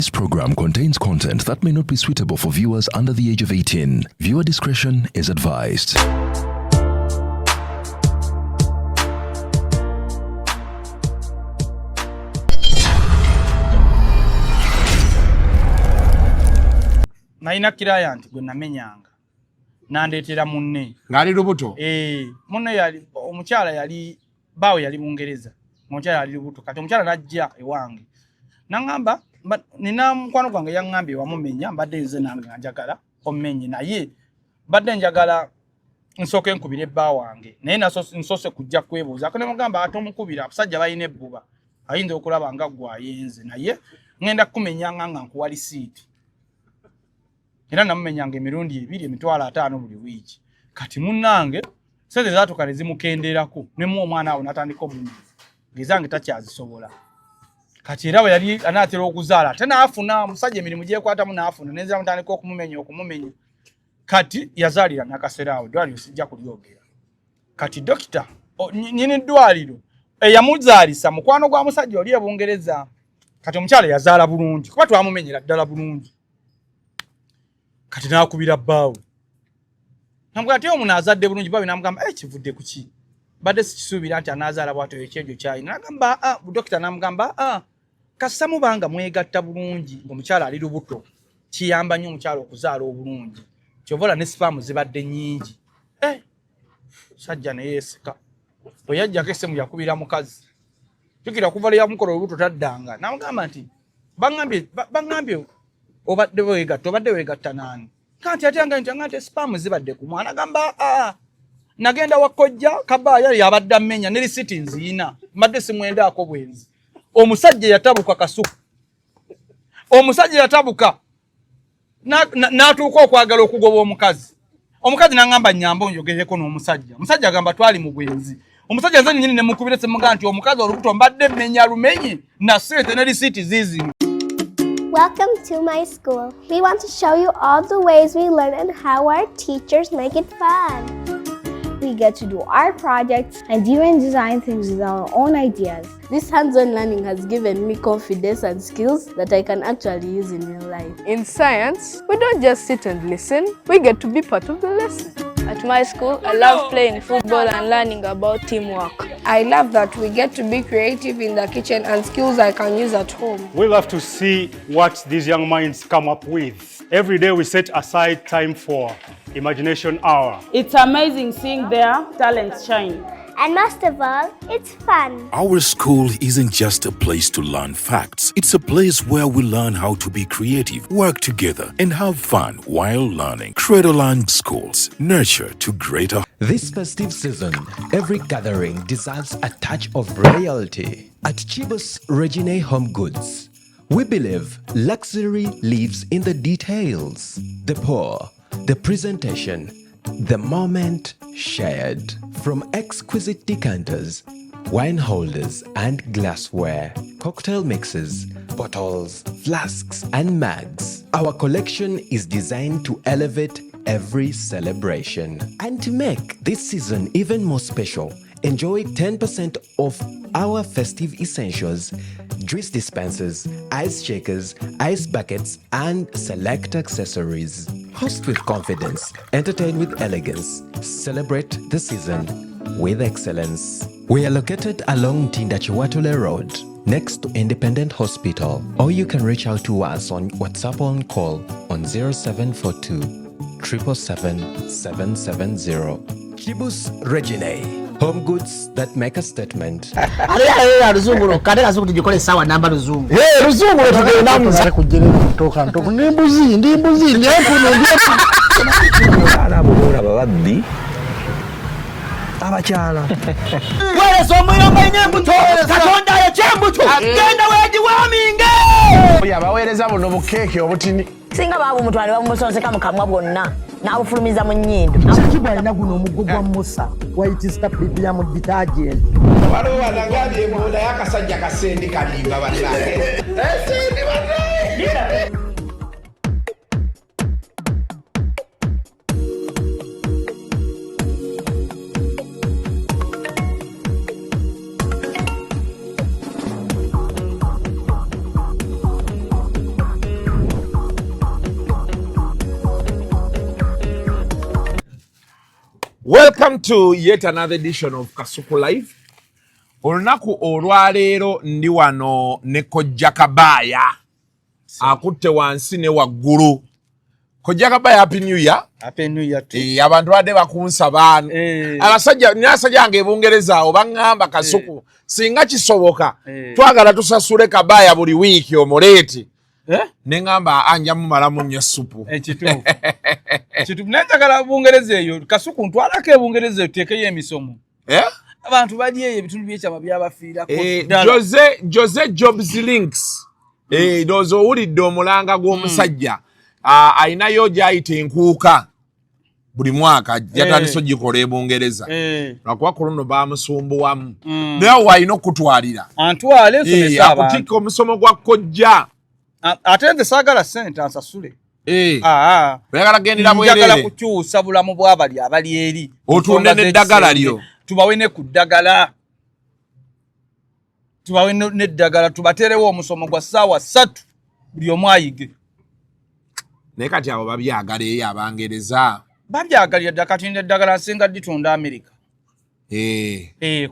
This program contains content that may not be suitable for viewers under the age of 18. Viewer discretion is advised. Naina client gwe namenyanga nandeetera munne ngali lubuto munne yali omukyala yali bawe yali Bungereza omukyala yali lubuto kati omukyala najja ewange nangamba nina mukwano gwange yangambye wamumenya mbadde nze nange njagala omenye naye mbadde njagala nsooke nkubire bba wange naye nsose kujja kwebuuza ko ne mugamba ate omukubira abasajja balina ebbuba ayinza okulaba nga gwayenze naye ngenda kukumenyanga nga nkuwa lisiiti era namumenyanga emirundi 2 emitwalo 5 buli wiiki kati munnange sente zaatuka ne zimukenderako ne mu omwana awo natandika obunyezi ngezange takyazisobola kati era bwe yali anaatera okuzaala ate naafuna omusajja emirimu gyekwatamu naafuna nenzira mutandika okumumenya kati yazaalira nakaseera awo eddwaliro sijja kulyogera kati dokita nyini ddwaliro eyamuzaalisa mukwano gwa musajja oli e Bungereza kati omukyala yazaala bulungi kuba twamumenyera ddala bulungi kati nakubira bbaawe namugamba ati omuntu azadde bulungi baawe namugamba kivudde ku ki badde sikisuubira nti anaazaala bw'atyo ekyejo kyalina nagamba dokita namugamba kasita mubanga mwegatta bulungi ng'omukyala ali lubuto kiyamba nnyo omukyala okuzaala obulungi kyovola ne sipaamu zibadde nnyingi sajja ne yeeseka bwe yajjako essemu yakubira mukazi jjukira okuva le yamukola olubuto taddanga namugamba nti baŋŋambye obadde weegatta naani kanti ate ate sipaamu zibadde ku mwana gamba nagenda wakojja kabaaya yabadde amenya ne lisiti nziina mbadde simwendaako bwenzi omusajja yatabuka kasuku n'atuuka okwagala okugoba omukazi n'angamba nnyamba onjogereko n'omusajja omusajja agamba twali mu bwenzi omusajja nze nnyini ne mukubira semugamba nti omukazi olubuto mbadde mmenya lumenye na sente ne lisiti ziizino. Welcome to my school. We want to show you all the ways we learn and how our teachers make it fun. We get to do our projects and even design things with our own ideas. This hands-on learning has given me confidence and skills that I can actually use in real life. In science, we don't just sit and listen, we get to be part of the lesson. At my school, I love playing football and learning about teamwork. I love that we get to be creative in the kitchen and skills I can use at home. We love to see what these young minds come up with. Every day we set aside time for Imagination Hour. It's amazing seeing their talents shine. And most of all, it's fun. Our school isn't just a place to learn facts. It's a place where we learn how to be creative, work together, and have fun while learning. Cradleland Schools, nurture to greater. This festive season, every gathering deserves a touch of royalty. At Chibos Regine Home Goods, we believe luxury lives in the details. The pour, the presentation, the moment shared. From exquisite decanters, wine holders and glassware, cocktail mixes, bottles, flasks and mugs, our collection is designed to elevate every celebration. And to make this season even more special, enjoy 10% off our festive essentials, juice dispensers, ice shakers, ice buckets, and select accessories. Host with confidence, entertain with elegance, celebrate the season with excellence. We are located along Tindachiwatule Road, next to Independent Hospital, or you can reach out to us on WhatsApp on call on 0742 777 770. Chibus Regine. Home goods that make a statement. Ruzungu kale kazi kutijikole sawa namba ruzungu. Ruzungu tugenda muzare kugera kutoka ntoko nimbuzi nyefu ala bora babaddi abakyala wale somwira manyembuto katonda ya chembuto genda weji waminge yabawereza buno bukeke obutini singa babu mutwale bamusonseka mukamwa bwonna n'abufulumiza mu nnyindo kibwa ina guno omugo gwa Musa wayitista premium detergent waliwo wanangalie munda yakasajja kasendi kalimba batale esendi batale Welcome to yet another edition of Kasuku Live. Olunaku olwaleero ndi wano ne Kojja Kabaya. Akutte wansi ne waggulu. Kojja Kabaya, Happy New Year. Happy New Year too. Abantu badde bakunsaba. Abasajja nyasajja nge Bungereza obangamba Kasuku. Singa kisoboka. Twagala tusasule Kabaya buli wiiki omuleeti. Nengamba anja mumalamu nnyo supu. Ekituufu. Ekituufu nenjagala Bungereza eyo Kasuku ntwalako Bungereza tekeyo emisomo. Abantu bali eyo ebitundu by'ekyama byabafiirako. Jose Jobs Links. Dozo owulidde omulanga gw'omusajja. Ayinayo gy'ayita enkuuka. Buli mwaka yatandise ogikola Bungereza. Lwakuba ku luno baamusumbuwamu. Naye wayina okutwalira. Antwale nsomesa abantu. Akutika omusomo gwa Kojja. Ate nze saagala ssente ansasule. Oyagala gendera bwerere. Njagala kukyusa bulamu bw'abali abali eri. Otunde n'eddagala lyo. Tubawe ne ku ddagala. Tubawe n'eddagala tubaterewo omusomo gwa ssaawa 3 buli omu ayige. Naye kati abo babyagala eyo Abangereza. Babyagalira ddala kati n'eddagala nsinga litunda Amerika.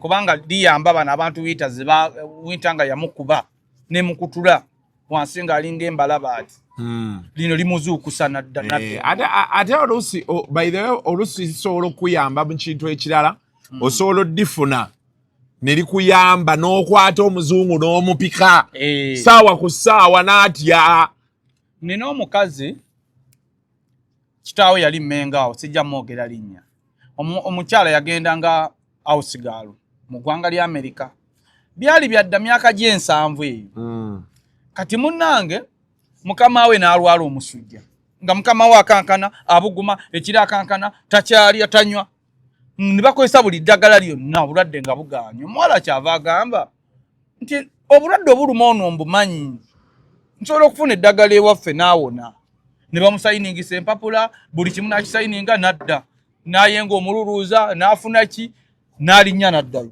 Kubanga liyamba bano abantu winta nga yamukuba ne mukutula. Wansinga alinga embalaba ati. Lino limuzuukusa nadda. Ate oluusi, by the way, oluusi lisobola okuyamba mu kintu ekirala. Osobola oddifuna ne likuyamba n'okwata omuzungu n'omupika. Ssaawa ku ssaawa n'atya. Nina omukazi kitaawe yali Mmengawo, sijja mwogera linnya. Omukyala yagendanga Ausigalo mu ggwanga lya Amerika. Byali byadda myaka gye 7 eyo. Kati munnange mukama we n'alwala omusujja. Nga mukama we akankana, abuguma, ekira akankana, takyali atanywa. Ne bakozesa buli ddagala lyonna obulwadde nga bugaanye. Omuwala kyava agamba nti obulwadde obuluma ono mbumanyi. Nsobola okufuna eddagala ewaffe n'awona. Ne bamusayiningisa empapula, buli kimu n'akisayininga n'adda. N'ayenga omululuuza, n'afuna ki, n'alinnya n'addayo.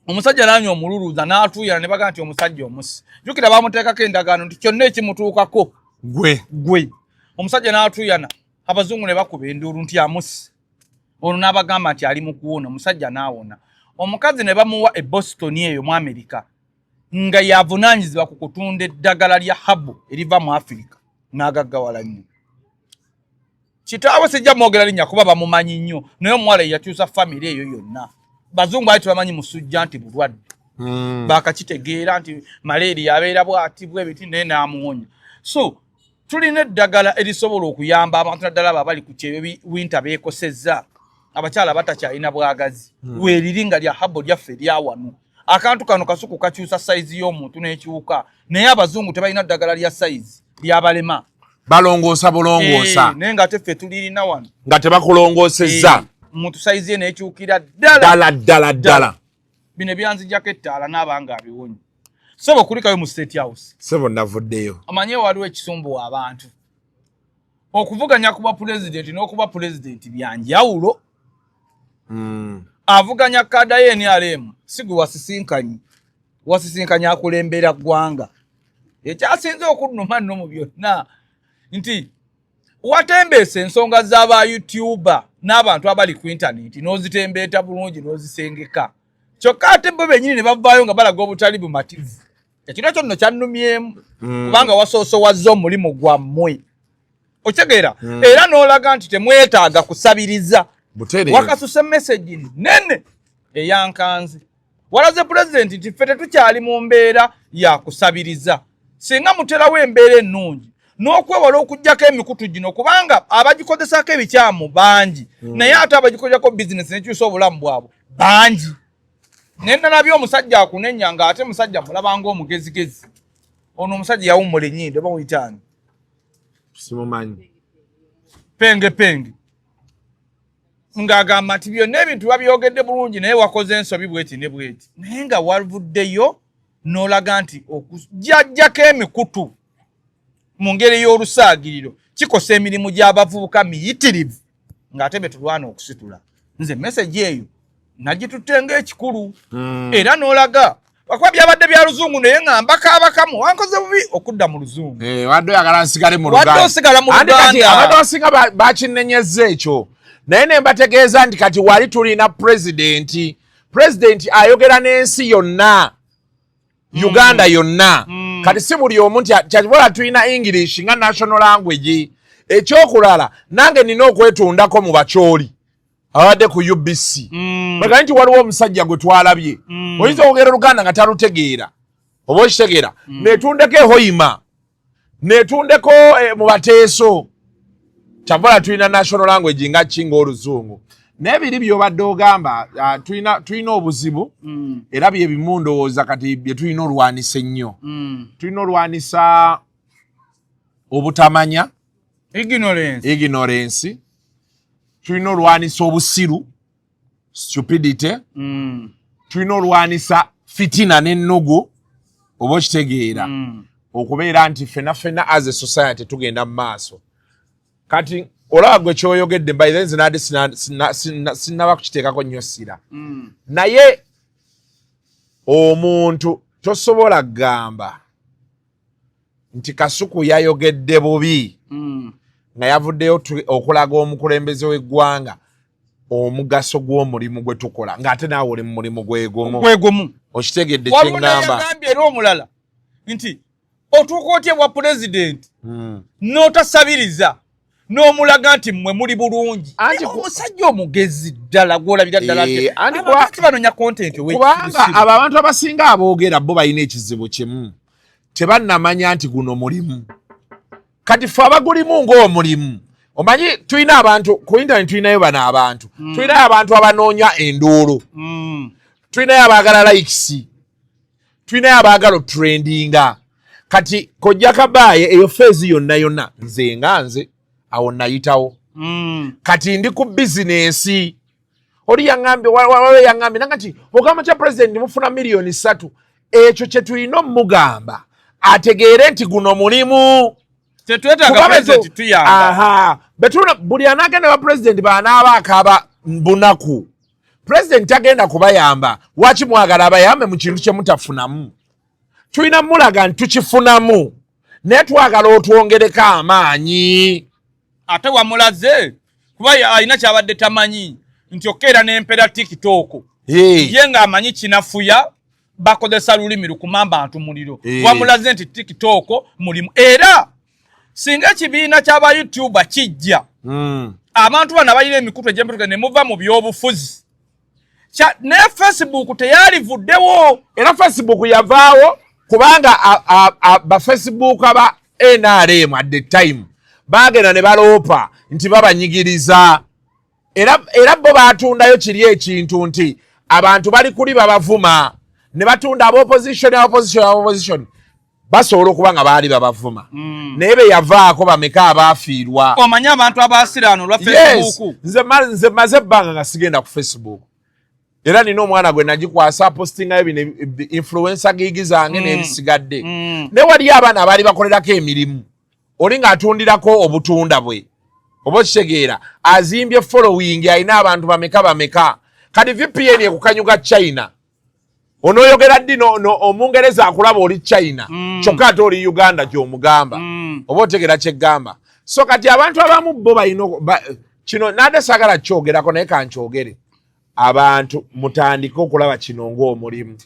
Omusajja n'anywa omululuuza n'atuuyana ne bagamba nti omusajja omusi. Jjukira baamuteekako endagaano nti kyonna ekimutuukako gwe. Omusajja n'atuuyana, abazungu ne bakuba enduulu nti amusi. Ono n'abagamba nti ali mu kuwona, omusajja n'awona. Omukazi ne bamuwa e Boston eyo mu Amerika nga yavunaanyizibwa ku kutunda eddagala lya habu eriva mu Afirika. N'agaggawala nnyo. Kitaawe sijja mwogera linnya kuba bamumanyi nnyo, naye omuwala yakyusa famire eyo yonna. Bazungu bali tubamanyi musujja nti bulwadde. Bakakitegeera nti malaria abeera bw'ati bw'ebiti naye n'amuwonya. So tulina eddagala erisobola okuyamba abantu naddala abali ku kyeyo winta beekosezza. Abakyala batakyalina bwagazi. Weeriri nga lya habo lyaffe lya wano. Akantu kano Kasuku kakyusa sayizi y'omuntu n'ekiwuka. Naye abazungu tebalina ddagala lya sayizi lyabalema. Balongoosa bulongoosa. Naye nga ate ffe tulirina wano. Nga tebakulongoosezza. Omuntu sayizi ye n'ekyukira ddala. Bino byanzijjako ettaala n'abanga abiwonye. Sebo kulikayo mu State House. Sebo navuddeyo. Amanye waliwo ekisumbuwa abantu. Okuvuganya kuba pulezidenti n'okuba pulezidenti byanjawulo. Avuganya kada ye NRM sigu wasisinkanye. Wasisinkanya akulembera ggwanga. Ekyasinze okunnuma nno mu byonna nti watembeese ensonga z'aba YouTuber n'abantu abali ku internet n'ozitembeeta bulungi n'ozisengeka. Kyokka ate bo bennyini ne bavaayo nga balaga obutali bumativu. Ekiro kyo nno kyannumyemu kubanga wasoosowazza omulimu gwammwe. Okitegeera? Era n'olaga nti temwetaaga kusabiriza. Wakasuse message nene eyankanze. Walaze president nti ffe tetukyali mu mbeera ya kusabiriza. Singa muterawo embeera ennungi n'okwewala okuggyako emikutu gino kubanga abagikozesako ebikyamu bangi. Naye ate abagikozako bizinesi n'ekyusa obulamu bwabwe bangi. Nenda nabyo omusajja akunenya nga ate musajja mulabanga omugezigezi. Ono omusajja yawummula ennyindo bamuyitaani. Simumanyi. Penge. Ng'agamba nti byonna ebintu babyogedde bulungi naye wakoze ensobi bweti ne bweti. Naye nga wavuddeyo n'olaga nti okujjako emikutu mu ngeri y'olusaagiriro kikosa emirimu gy'abavubuka miyitirivu ng'ate be tulwana okusitula. Nze message eyo nagitutte ng'ekikulu. Era n'olaga Wakuba byabadde bya luzungu naye ngamba kaabakamu wankoze bubi okudda mu luzungu. Wadde oyagala nsigale mu Luganda. Wadde osigala mu Luganda. Andi kati abantu abasinga bakinenyezza ekyo. Naye ne mbategeeza nti kati wali tulina pulezidenti. Pulezidenti ayogera n'ensi yonna. Uganda yonna. Kati si buli omu nti kyatibola tulina English nga national language. Ekyokulala nange nina okwetundako mu bakyoli. Abadde ku UBC. Bagamba nti waliwo omusajja gwe twalabye. Oyinza okwogera Luganda nga talutegeera. Oba okitegeera. Netundeko ehoyima. Netundeko mu bateeso. Kyavola tulina national language nga kinga oluzungu. N'ebiri by'obadde ogamba tulina obuzibu era bye bimundowooza kati bye tulina olwanisa ennyo. Tulina olwanisa obutamanya. Ignorance. Tulina olwanisa obusiru. Stupidity. Tulina olwanisa fitina n'ennogo. Oba okitegeera. Okubeera nti fena as a society tugenda mu maaso. Kati olaba gwe kyoyogedde by then zinade sinaba kukiteekako nnyo ssira. Naye omuntu tosobola gamba nti Kasuku yayogedde bubi nga yavuddeyo okulaga omukulembeze w'eggwanga omugaso gw'omulimu gwe tukola ng'ate naawe oli mu mulimu gwegumu. Okitegedde kye ngamba. Yagambye era omulala nti otuuka otya bwa pulezidenti n'otasabiriza n'omulaga nti mmwe muli bulungi. Omusajja omugezi ddala gw'olabira ddala ati banonya content kubanga abo abantu abasinga aboogera bo balina ekizibu kimu tebannamanya nti guno mulimu. Kati ffe abagulimu ng'omulimu omanyi tulina abantu ku internet tulinayo bano abantu tulinayo abantu abanoonya enduulu tulinayo abaagala likes tulinayo abaagala trendinga. Kati kojja Kabaaye eyo feezi yonna nze nga nze awo nayitawo. Kati ndi ku bizinesi. Oli yangambye wale yangambye nangati ogamba kya president mufuna milioni 3. Ekyo kye tulina omugamba ategeere nti guno mulimu. Tetwetaaga president tuyamba. Betuna buli anagenda ba president banaaba akaba bunaku. President agenda kubayamba. Waki mwagala abayambe mu kintu kye mutafunamu. Tulina mulaga nti tukifunamu. Naye twagala otwongereko amaanyi. Ate wamulaze kuba alina kyabadde tamanyi nti okeera n'empera TikTok. Ye nga amanyi kinafuya bakozesa lulimi lukumamba abantu muliro. Wamulaze nti TikTok mulimu. Era singa ekibiina ky'aba YouTuber kijja abantu bano abalina emikutu egy'empetuka ne muva mu by'obufuzi. Ne Facebook teyalivuddewo. Era Facebook yavaawo kubanga ba Facebook aba NRM at the time bagenda ne baloopa nti babanyigiriza. Era bo batundayo kiri ekintu nti abantu bali kuli babavuma ne batunda opposition basobola okuba nga baali babavuma. Naye be yavaako bameka abaafiirwa. Omanya abantu abasiraano lwa Facebook. Nze maze ebbanga nga sigenda ku Facebook. Era nina omwana gwe nagikwasa postingayo bino influencer gigi zange n'ebisigadde. Ne wali abaana abaali bakolerako emirimu. Oli ng'atundirako obutunda bwe. Oba okitegeera azimbye following alina abantu bameka. Kati VPN ekukanyuga China. Onoyogera ddi omungereza akulaba oli China. Kyokka ate oli Uganda gy'omugamba. Oba otegeera kyeggamba. So kati abantu abamu bo balina kino nade sagala kyogerako naye kankyogere. Abantu mutandika okulaba kino ng'omulimu.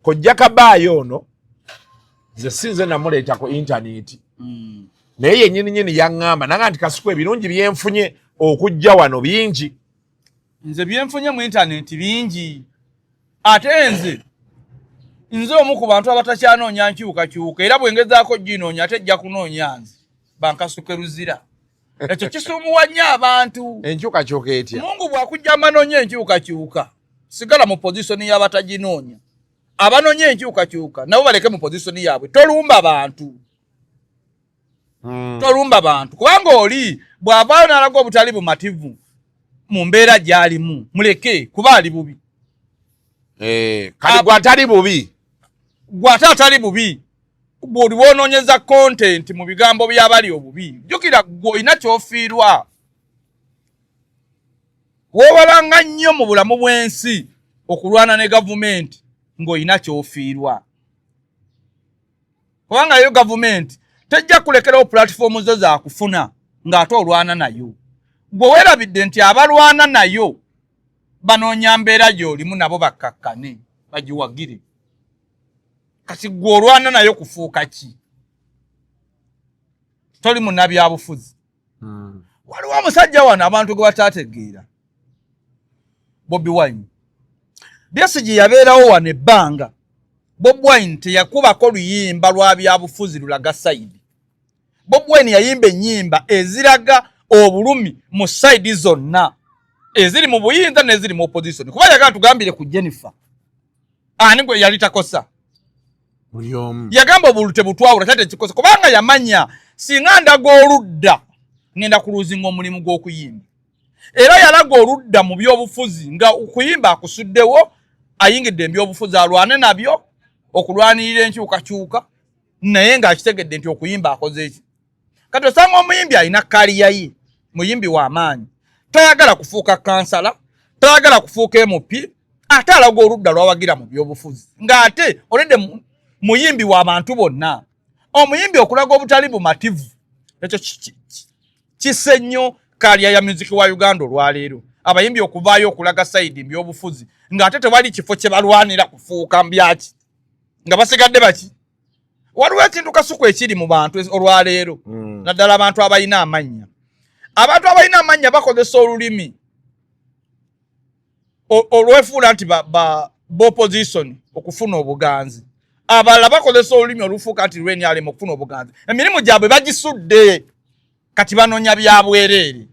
Kojja Kabaaye ono nze sinze namuleeta ku intaneti. Naye yennyini yaŋŋamba nanga nti Kasuku ebirungi byenfunye okujja wano bingi. Nze byenfunye mu intaneti bingi. Ate nze omu ku bantu abatakyanoonya nkyukakyuka era bwengezaako ginoonya ate ejja kunoonya nze bankasuke ruzira. Ekyo kisumuwa nnyo abantu. Enkyukakyuka etya? Mungu bw'akujja amanoonya enkyukakyuka sigala mu pozisoni y'abataginoonya. Abanoonya enkyukakyuka nabo baleke mu pozisoni yaabwe. Tolumba bantu. Tolumba bantu kubanga oli bw'avaayo n'alaga obutali bumativu mu mbeera gy'alimu muleke kuba ali bubi. Kati gwatali bubi. Gwate atali bubi. Bw'oli bw'onoonyeza content mu bigambo by'abali obubi. Jjukira gw'olina ky'ofiirwa. Weewalanga nnyo mu bulamu bw'ensi okulwana ne gavumenti ng'olina ky'ofiirwa. Kubanga yo gavumenti tejja kulekerawo platform zo za kufuna ng'ate olwana nayo. Gwe weerabidde nti abalwana nayo banoonya mbeera gy'olimu nabo bakkakkane bagiwagire. Kati gwe olwana nayo kufuuka ki? Toli munnabyabufuzi. Waliwo omusajja wano abantu gwe bataategeera. Bobi Wine. Besigye yabeerawo wano ebbanga. Bobi Wine teyakubako luyimba lwa byabufuzi lulaga sayidi. Bobi Wine yayimba ennyimba eziraga obulumi mu sayidi zonna. Eziri mu buyinza n'eziri mu opposition. Kuba yagala tugambire ku Jennifer. Ani gwe yali takosa. Yagamba obulute butwawula tate kikosa. Kubanga yamanya singa ndaga oludda ngenda kuluzinga omulimu gw'okuyimba. Era yalaga oludda mu byobufuzi nga okuyimba akusuddewo ayingidde ebyobufuzi alwane nabyo okulwanirira enkyukakyuka naye ng'akitegedde nti okuyimba akoze eki. Kati osanga omuyimbi alina kaliya ye muyimbi w'amaanyi tayagala kufuuka kansala tayagala kufuuka MP ate alaga oludda lwawagira mu byobufuzi ng'ate olidde muyimbi w'abantu bonna. Omuyimbi okulaga obutali bumativu ekyo kise nnyo kaliya ya music wa Uganda olwaleero. Abayimbi okuvaayo okulaga sayidi mbyobufuzi ng'ate tewali kifo kye balwanira kufuuka mbyaki nga basigadde baki. Waliwo ekintu kasuku ekiri mu bantu olwaleero naddala abantu abalina amannya. Abantu abalina amannya bakozesa olulimi olwefuula nti b'opposition okufuna obuganzi. Abalala bakozesa olulimi olufuuka nti lweni alema okufuna obuganzi. Emirimu gyabwe bagisudde kati banoonya byabwereere.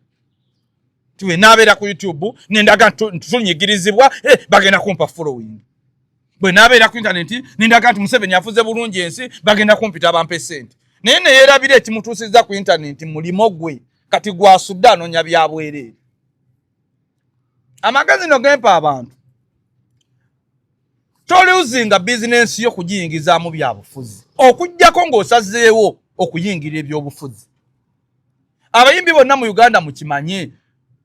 Tuwe nabeera ku YouTube nendaga tunyigirizibwa bagenda kumpa following. Bwe nabeera ku internet nendaga nti Museveni afuze bulungi ensi bagenda kumpita bampe sente. Naye ne yeerabira ekimutuusizza ku internet mulimo gwe kati gwasudde anoonya byabwereere. Amagezi no gempa abantu. Toliuzinga business yo kugiyingizaamu byabufuzi. Okujjako ng'osazeewo okuyingira ebyobufuzi. Abayimbi bonna mu Uganda mukimanye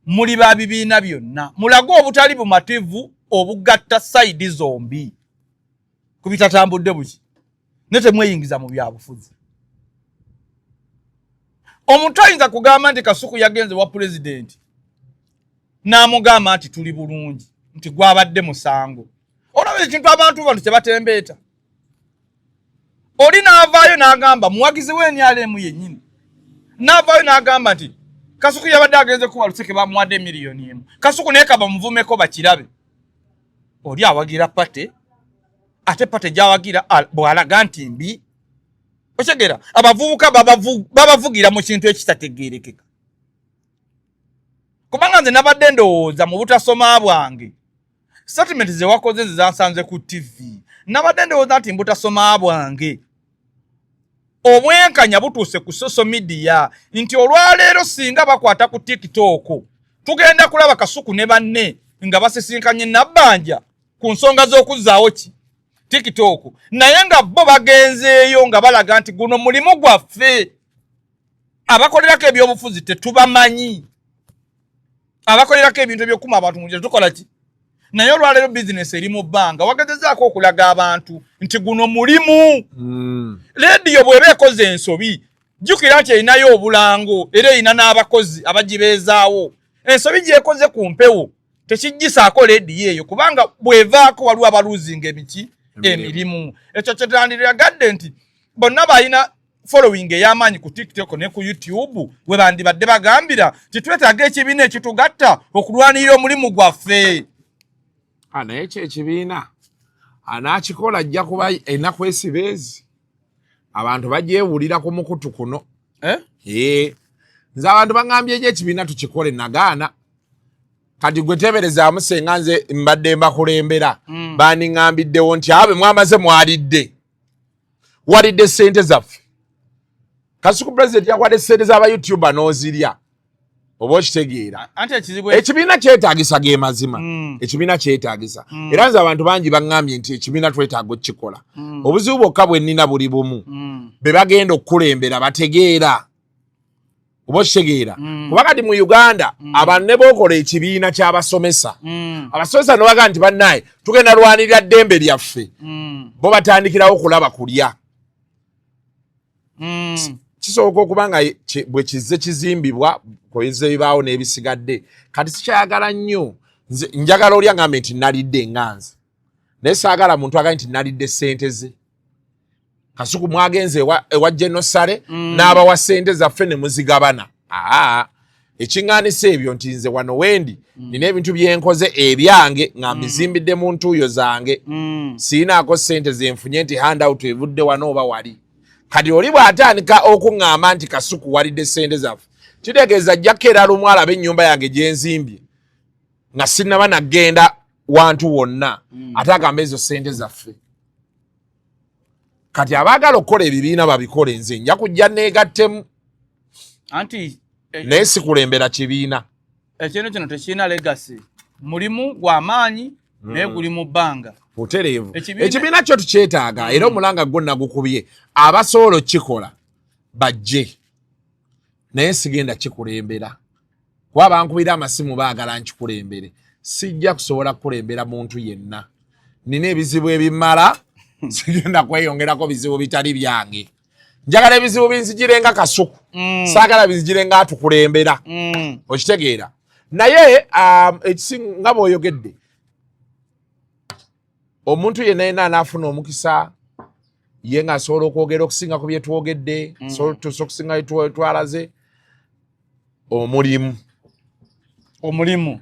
muli ba bibiina byonna. Mulago obutali bumativu obugatta sayidi zombi. Kubitatambudde buki. Ne temweyingiza mu byabufuzi. Omuntu ayinza kugamba nti Kasuku yagenze wa president n'amugamba nti tuli bulungi nti gwabadde musango. Olaba ekintu abantu bano kye batembeeta. Oli n'avaayo n'agamba muwagizi w'enyalemu yennyini. N'avaayo n'agamba nti Kasuku yabadde agenze kuba Luseke bamuwadde $1 million. Kasuku naye kaba muvumeko bakirabe. Oli awagira pate ate pate gyawagira bw'alaga nti mbi. Okyegera abavubuka babavugira mu kintu ekitategeerekeka. Kubanga nze nabadde ndowooza mu butasoma bwange statement ze wakoze zansanze ku TV. Nabadde ndowooza nti mbutasoma bwange obwenkanya butuuse ku social media nti olwaleero singa bakwata ku TikTok tugenda kulaba Kasuku ne banne nga basisinkanye nabbanja ku nsonga z'okuzzaawo ki TikTok naye nga bo bagenzeeyo nga balaga nti guno mulimu gwaffe abakolerako ebyobufuzi tetubamanyi abakolerako ebintu ebyokuma abantu mujja tukola ki naye olwaleero business eri mu bbanga wagezezaako okulaga abantu nti guno mulimu. Lediyo bw'eba ekoze ensobi jjukira nti erinayo obulango era erina n'abakozi abagibeezaawo. Ensobi gyekoze ku mpewo tekiggisaako lediyo eyo kubanga bw'evaako waliwo abaluuzinga emirimu. Ekyo kyetandiragadde nti bonna balina following ey'amaanyi ku TikTok ne ku YouTube we bandibadde bagambira titwetaaga ekibiina ekitugatta okulwanirira omulimu gwaffe. Naye ekyo ekibiina anaakikola ajja kuba ennaku esibeezi abantu bagyewulira ku mukutu kuno. Nze abantu baŋŋambye eki ekibiina tukikole nagaana kati gwe teberezaamu senga nze mbadde mbakulembera bandiŋŋambiddewo nti abe mwamaze mwalidde walidde ssente zaffe. Kasuku president yakwadde ssente z'aba YouTuber n'ozirya oba okitegeera. Ekibiina kyetaagisa ge mazima. Ekibiina kyetaagisa era nze abantu bangi baŋŋambye nti ekibiina twetaaga okukikola. Obuzibu bwokka bwe nnina buli bumu be bagenda okukulembera bategeera Oboshegeera. Kubakati mu Uganda abanne bokola ekibiina ky'abasomesa. Abasomesa no baga nti bannaye tugenda lwanirira ddembe lyaffe. Bo batandikirawo kulaba kulya. Kisooka okubanga bwe kizze kizimbibwa koyinza bibaawo n'ebisigadde. Kati sikyayagala nnyo. Njagala olya ngambe nti nalidde enganzi. Naye saagala muntu agaa nti nalidde ssente ze. Kasuku mwagenze ewa Genosale n'abawa ssente zaffe ne muzigabana. Ekiŋŋaanisa ebyo nti nze wano wendi nina ebintu byenkoze ebyange nga mbizimbidde mu ntuuyo zange. Siinaako ssente zenfunye nti handout evudde wano oba wali. Kati oli bw'atandika okuŋŋamba nti Kasuku walidde ssente zaffe, kitegeeza ajjako era lumu alaba ennyumba yange gye nzimbye nga sinnaba nagenda wantu wonna ate agamba ezo ssente zaffe. Kati abaagala okukola ebibiina babikole, nze nja kujja neegattemu. Anti naye sikulembera kibiina. Ekintu kino tekirina legacy. Mulimu gw'amaanyi naye guli mu bbanga. Butereevu. Ekibiina kyo tukyetaaga era omulanga gwo nagukubye. Abasobola kikola bajje. Naye sigenda kikulembera. Kuba abankubira amasimu baagala nkikulembere. Sijja kusobola kukulembera muntu yenna. Nina ebizibu ebimala. Sigenda kweyongerako bizibu bitali byange. Njagala ebizibu binzigirenga Kasuku. Saagala binzigirenga atukulembera. Okitegeera. Naye ekisinga bw'oyogedde. Omuntu yenna yenna anaafuna omukisa ye ng'asobola okwogera okusinga ku bye twogedde, tusobola okusinga bye twalaze. Omulimu.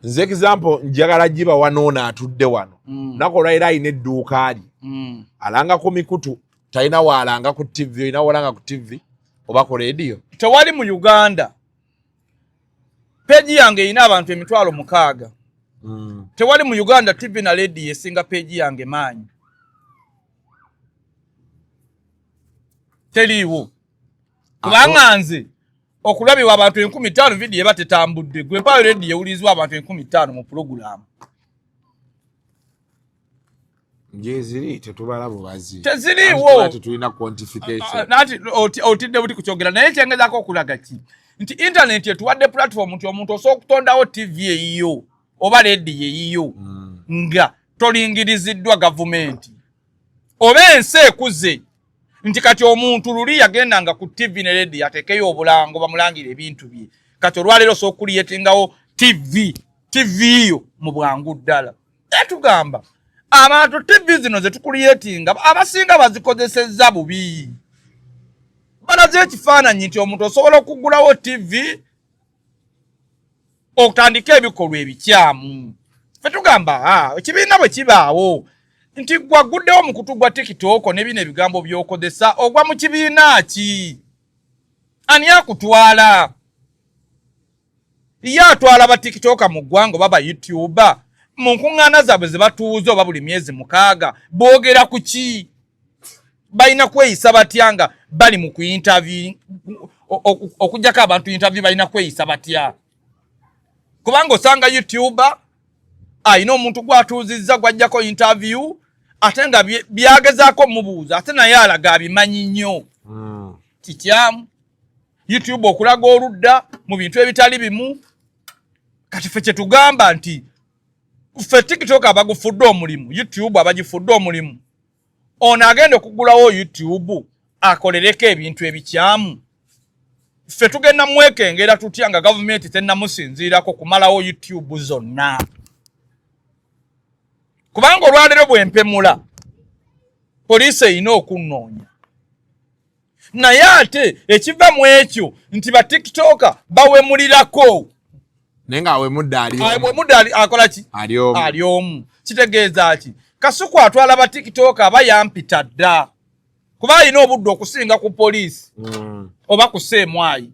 Nze example njagala giba wanoona atudde wano. Nakola era ayina edduuka lye. Alanga ku mikutu, talina waalanga ku TV, olina walanga ku TV oba ku radio. Tewali mu Uganda. Peji yange erina abantu 6,000. Tewali mu Uganda TV na radio esinga peji yange maanyi. Teriiwo. Kubanga nze okulabibwa abantu 15,000 video batetambudde. Gwe mpayo radio ewulizibwa abantu 15,000 mu program. Njeziri tetubala bubazi. Teziriiwo. Tetulina quantification. Nati otidde buti kukyogera naye kyengezako okulaga ki nti internet etuwadde platform nti omuntu osobola okutondawo TV eyiyo oba radio eyiyo nga tolingiriziddwa gavumenti oba ensi ekuze nti kati omuntu luli yagendanga ku TV ne radio atekeyo obulango bamulangira ebintu bye kati olwaleero osobola okuliyetingawo TV yo mu bwangu ddala. Tugamba abantu TV zino ze tukuliyetinga abasinga bazikozesezza bubi. Balaze ekifaananyi nti omuntu osobola okugulawo TV okutandika ebikolwa ebikyamu. Ffe tugamba ekibiina bwe kibaawo nti gwaguddewo mu kutu gwa TikTok ne bino ebigambo by'okozesa ogwa mu kibiina ki? Ani akutwala? Ye atwala ba TikTok mu ggwanga oba ba YouTuber mu nkuŋŋaana zaabwe ze batuuza oba buli myezi 6 boogera ku ki? Balina kweyisa batya nga bali mu ku-interview okujjako abantu interview balina kweyisa batya? Kubanga osanga YouTuber ayina omuntu gw'atuuzizza gwajjako interview ate nga byagezaako mubuuza ate naye alaga abimanyi nnyo. Kikyamu YouTube okulaga oludda mu bintu ebitali bimu. Kati ffe kye tugamba nti ffe TikTok abagufudde omulimu, YouTube abagifudde omulimu. Ono agenda okugulawo YouTube akolereko ebintu ebikyamu. Ffe tugenda mwekengera tutya nga gavumenti tennamusinziirako kumalawo YouTube zonna. Kubanga olwaleero bw'empemula poliisi erina okunnoonya. Naye ate ekiva mu ekyo nti ba TikTok bawemulirako. Naye ng'awemudde akola ki? Ali omu. Kitegeeza ki? Kasuku atwala ba TikTok aba yampita dda. Kuba alina obudde okusinga ku poliisi oba ku seemwayi.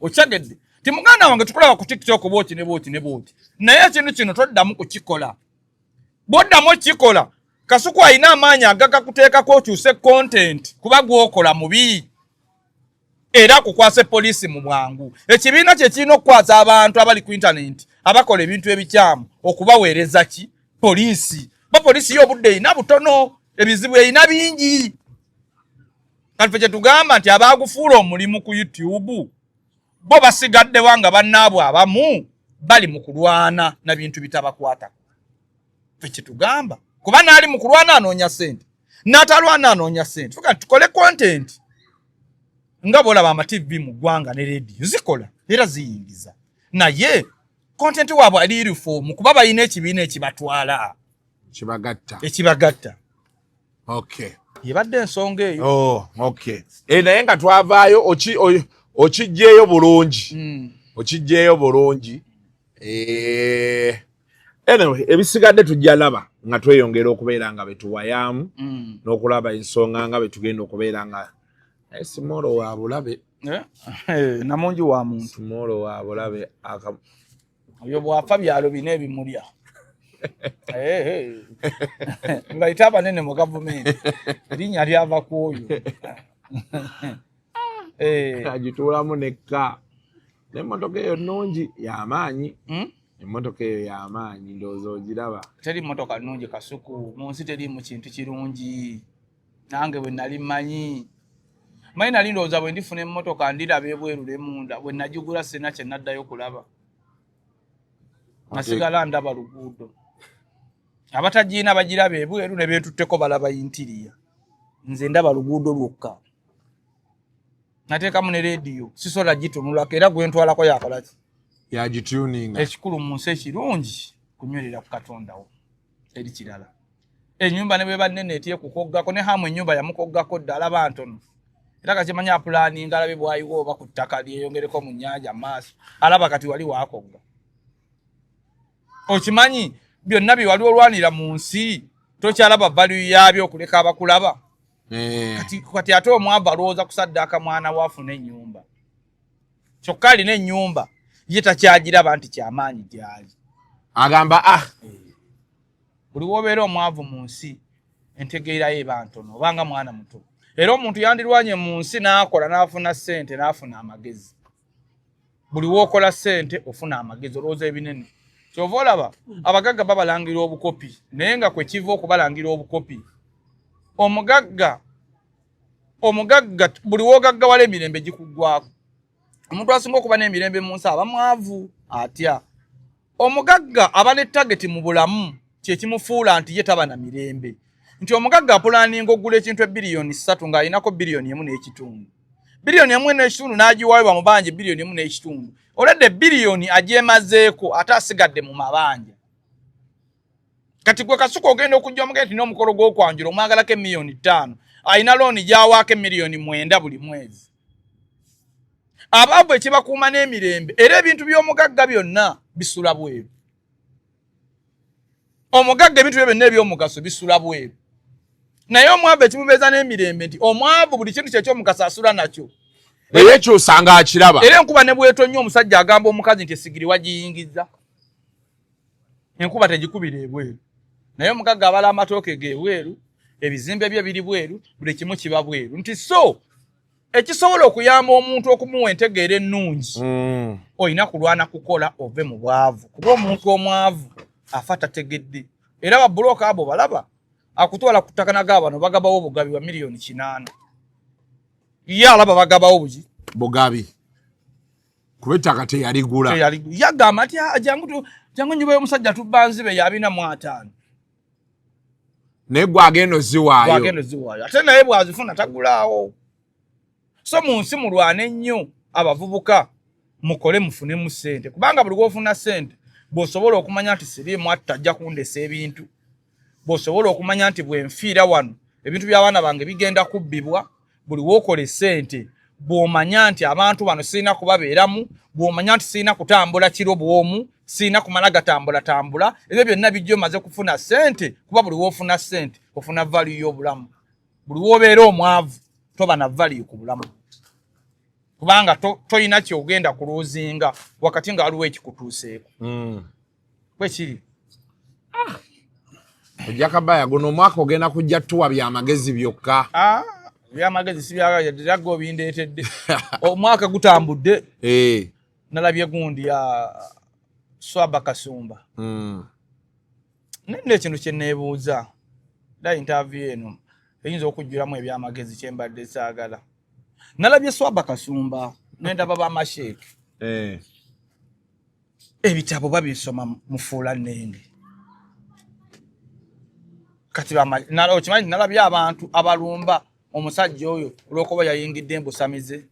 Okyagedde. Ti muganda wange tukulaba ku TikTok bwoti ne bwoti ne bwoti. Naye ekintu kino toddamu kukikola. Bw'oddamu kikola, Kasuku alina amaanyi agagakuteekako okyuse content kuba gw'okola mubi. Era kukwase poliisi mu bwangu. Ekibiina kye kirina okukwasa abantu abali ku internet abakola ebintu ebikyamu okubaweereza ki? Poliisi. Ba poliisi y'obudde erina butono, ebizibu erina bingi. Kati ffe kye tugamba nti abaagufuula omulimu ku YouTube bo basigadde wanga bannaabwe abamu bali mu kulwana na bintu bitabakwata ffe tugamba kuba naali mu kulwana anoonya ssente n'atalwana anoonya ssente fuka tukole content nga bolaba ama-TV mu ggwanga ne radio zikola era ziyingiza naye content waabwe ali reform kuba balina ekibiina ekibatwala ekibagatta okay yebadde ensonga eyo okay naye nga twavaayo okijjeeyo bulungi okijjeeyo bulungi anyway ebisigadde tujja laba nga tweyongera okubeera nga betuwayamu n'okulaba ensonga nga betugenda okubeera nga simolo wa bulabe namungi wa muntu simolo wa bulabe oyo bwafa byalo bina ebimulya nga itaba nene mu gavumenti linnya lyava ku oyo agituulamu nekka n'emmotoka eyo nnungi y'amaanyi emmotoka eyo y'amaanyi ndowooza ogiraba teri mmotoka nnungi Kasuku mu nsi teriimu kintu kirungi nange bwe nali mmanyi nali ndowooza bwe ndifuna emmotoka ndiraba ebweru l'emunda bwe nagigula sina kye naddayo kulaba nasigala ndaba luguudo abatagiina bagiraba ebweru ne beetutteko balaba yintiriya nze ndaba luguudo lwokka nateekamu ne rediyo sisola gitunulako era gwentwalako yakolaki yagituninga ekikulu mu nsi ekirungi kunywerera ku katondawo eri kirala ennyumba ne bweba nnene etyekukoggako ne hamu ennyumba yamukoggako ddala bantono era kakimanya apulaninga alabe bwayiwo oba ku ttaka lyeyongereko mu nnyanja maaso alaba kati wali waakogga okimanyi byonna bye wali olwanira mu nsi tokyalaba value yaabyo okuleka abakulaba kati ate omwavu alowooza kusaddaaka mwana waafuna ennyumba kyokka alina ennyumba ye takyagiraba nti kyamaanyi gyali agamba buli wobeera omwavu mu nsi entegeerayo eba ntono obanga mwana muto era omuntu yandirwanye mu nsi n'akola n'afuna ssente n'afuna amagezi buli wookola ssente ofuna amagezi olowooza ebinene kyova olaba abagagga babalangira obukopi naye nga kwe kiva okubalangira obukopi omugagga buli woogaggawala emirembe gikuggwako omuntu asinga okuba n'emirembe mu nsi aba mwavu atya omugagga aba ne tageti mu bulamu kyekimufuula nti ye taba na mirembe nti omugagga apulaninga ogula ekintu ebiliyoni 3 ng'alinako biliyoni 1.5 biliyoni 1.5 n'agiwaayo bamubanja biliyoni 1.5 oledde biliyoni agyemazeeko ate asigadde mu mabanja kati gwe Kasuku ogenda okujja omugenda nti n'omukolo gw'okwanjula omwagalako emiliyoni 5 alina looni gyawaako emiliyoni 9 buli mwezi abaavu ekibakuuma n'emirembe era ebintu by'omugagga byonna bisula bweru omugagga ebintu bye byonna eby'omugaso bisula bweru naye omwavu ekimubeeza n'emirembe nti omwavu buli kintu kyekyomugaso asula nakyo eyekyusanga akiraba era enkuba ne bwetonnyo omusajja agamba omukazi nti esigiri wagiyingiza enkuba tegikubira ebweru naye omugagga abala amatooke ge bweru ebizimbe bye biri bweru buli kimu kiba bweru nti so ekisobola okuyamba omuntu okumuwa entegeera ennungi olina kulwana kukola ove mu bwavu kuba omuntu omwavu afa tategedde era babulooka abo balaba akutwala ku ttaka naga bano bagabawo obugabi wa miliyoni 8 ye alaba bagabawo bugabi kuba ettaka teyaligula yagamba nti jangu nnyumba y'omusajja tubbanzibe yabina mu 5 naye gwagenda ziwaayo ate naye bwazifuna tagulaawo so mu nsi mulwane ennyo abavubuka mukole mufunemu ssente kubanga buli gwofuna ssente bw'osobola okumanya nti siriimu ati tajja kundesa ebintu bw'osobola okumanya nti bwenfiira wano ebintu by'abaana bange bigenda kubbibwa buli wookola essente bw'omanya nti abantu bano sirina kubabeeramu bw'omanya nti sirina kutambula kiro bw'omu sirina kumala gatambula ebyo byonna bijja omaze kufuna ssente kuba buli woofuna ssente ofuna value y'obulamu buli woobeera omwavu toba na value ku bulamu kubanga toyina kyogenda kuloozinga wakati nga waliwo ekikutuuseeko kwekiri ojja kabaya guno omwaka ogenda kujja tuwa byamagezi byokka byamagezi si byaggo obindeetedde omwaka gutambudde nalabye gundi ya Swaba Kasumba nende ekintu kye neebuuza da interview eno eyinza okujjulamu ebyamagezi kyembadde saagala nalabye Swaba Kasumba nenda baba masheke ebitabo babisoma mufuula nnenge kati okimanyi nalabye abantu abalumba omusajja oyo olw'okuba yayingidde embusamize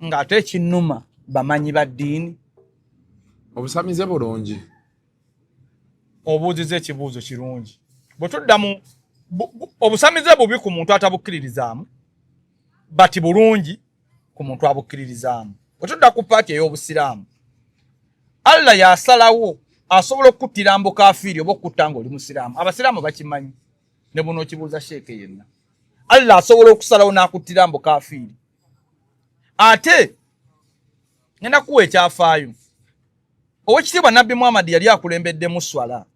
ng'ate ekinnuma bamanyi ba ddiini. Obusamize bulungi. Obuuziza ekibuuzo kirungi. Bwe tudda mu obusamize bubi ku muntu atabukkiririzaamu, bati bulungi ku muntu abukkiririzaamu. Bwe tudda ku paati ey'obusiraamu, Allah yasalawo asobola okuttira mbukafiiri oba okutta ng'oli musiraamu. Abasiraamu bakimanyi ne buno okibuuza sheeke yenna. Allah asobola okusalawo n'akuttira mbukafiiri. Ate ngenda kuwa ekyafaayo. Owekitiibwa Nabbi Muhammad yali akulembedde mu swala.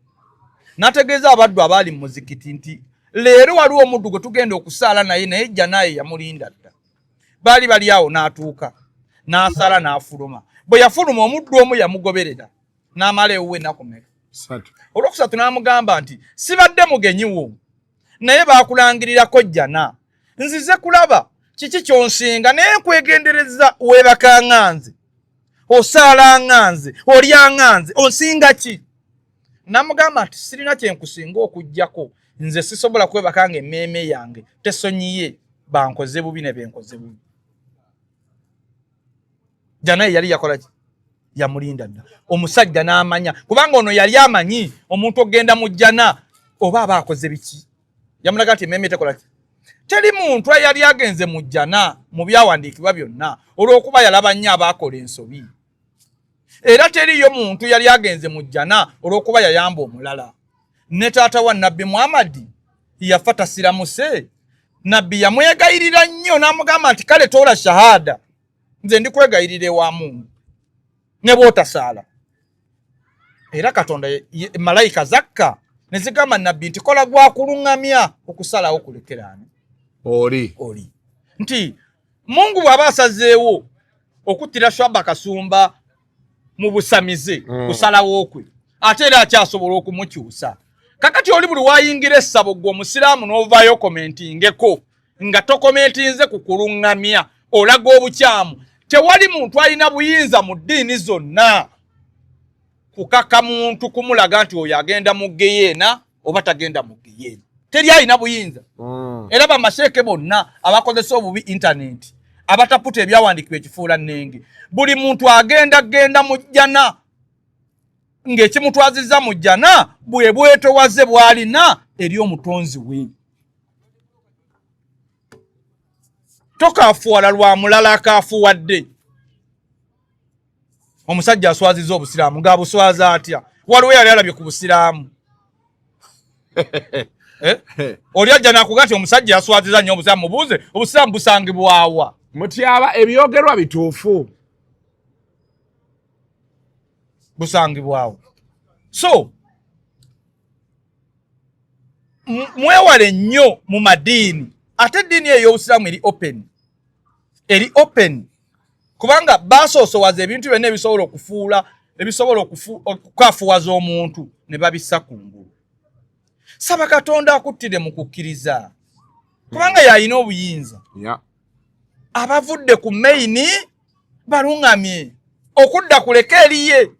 N'ategeeza abaddu abaali mu muzikiti nti leero waliwo omuddu gwe tugenda okusaala naye ejja naye yamulinda dda. Baali bali awo n'atuuka n'asala n'afuluma. Bwe yafuluma omuddu omu yamugoberera n'amala ewuwe ennaku mmeka. Olwokusatu n'amugamba nti sibadde mugenyiwo naye baakulangirirako jjana. Nzize kulaba kiki kyonsinga naye nkwegendereza weebaka nganze. Osaala nganze, olya nganze, onsinga ki? Namugamba nti sirina kyenkusinga okujjako. Nze sisobola kwebaka ng'emmeeme yange tesonyiye bankoze bubi ne benkoze bubi. Jana yali yakola ki? Yamulinda dda. Omusajja n'amanya kubanga ono yali amanyi omuntu ogenda mu jjana oba aba akoze biki. Yamulaga nti emmeeme tekola ki? Teri muntu yali agenze mu jjana mu byawandiikibwa byonna olw'okuba yalaba nnyo abaakola ensobi. Era teriyo muntu yali agenze mu jjana olw'okuba yayamba omulala. Ne taata wa Nabbi Muhammad yafa tasiramuse. Nabbi yamwegayirira nnyo n'amugamba nti kale toola shahada. Nze ndikwegayirira ewa Mungu ne bw'otasaala. Era Katonda malayika zakka ne zigamba Nabbi nti kola gwakuluŋŋamya okusalawo kulekerani. Oli. Nti Mungu bw'aba asazeewo okuttira Shwaba Kasumba mu busamize kusalawo kwe ate era akyasobola okumukyusa. Kakati oli buli wayingira essabo gwe omusiraamu n'ovaayo komentingeko nga tokomentinze ku kuluŋŋamya olaga obukyamu. Tewali muntu alina buyinza mu ddiini zonna kukaka muntu kumulaga nti oyo agenda mu geyeena oba tagenda mu geyeena. Teri alina buyinza. Era bamasheeke bonna abakozesa obubi intaneti abataputa ebyawandiikibwa ekifuula nnenge. Buli muntu agenda mu jjana ng'ekimutwazizza mu jjana bwe bwetowaze bw'alina eri omutonzi we. Tokaafuwala lwa mulala akaafuwadde. Omusajja aswazizza obusiraamu ng'abuswaza atya? Waliwo yali alabye ku busiraamu. Oli ajja n'akugaa nti omusajja yaswazizza nnyo obusiraamu. Mubuuze obusiraamu busangibwa wa? Mutyaba ebyogerwa bituufu. Busangibwawo. So mwewale nnyo mu madiini. Ate eddiini ey'obusiraamu eri open. Kubanga basoosowaza ebintu byonna ebisobola okukaafuwaza omuntu ne babissa kungulu. Saba Katonda akuttire mu kukkiriza kubanga yalina obuyinza. Abavudde ku maini baluŋŋamye okudda kuleka eriye.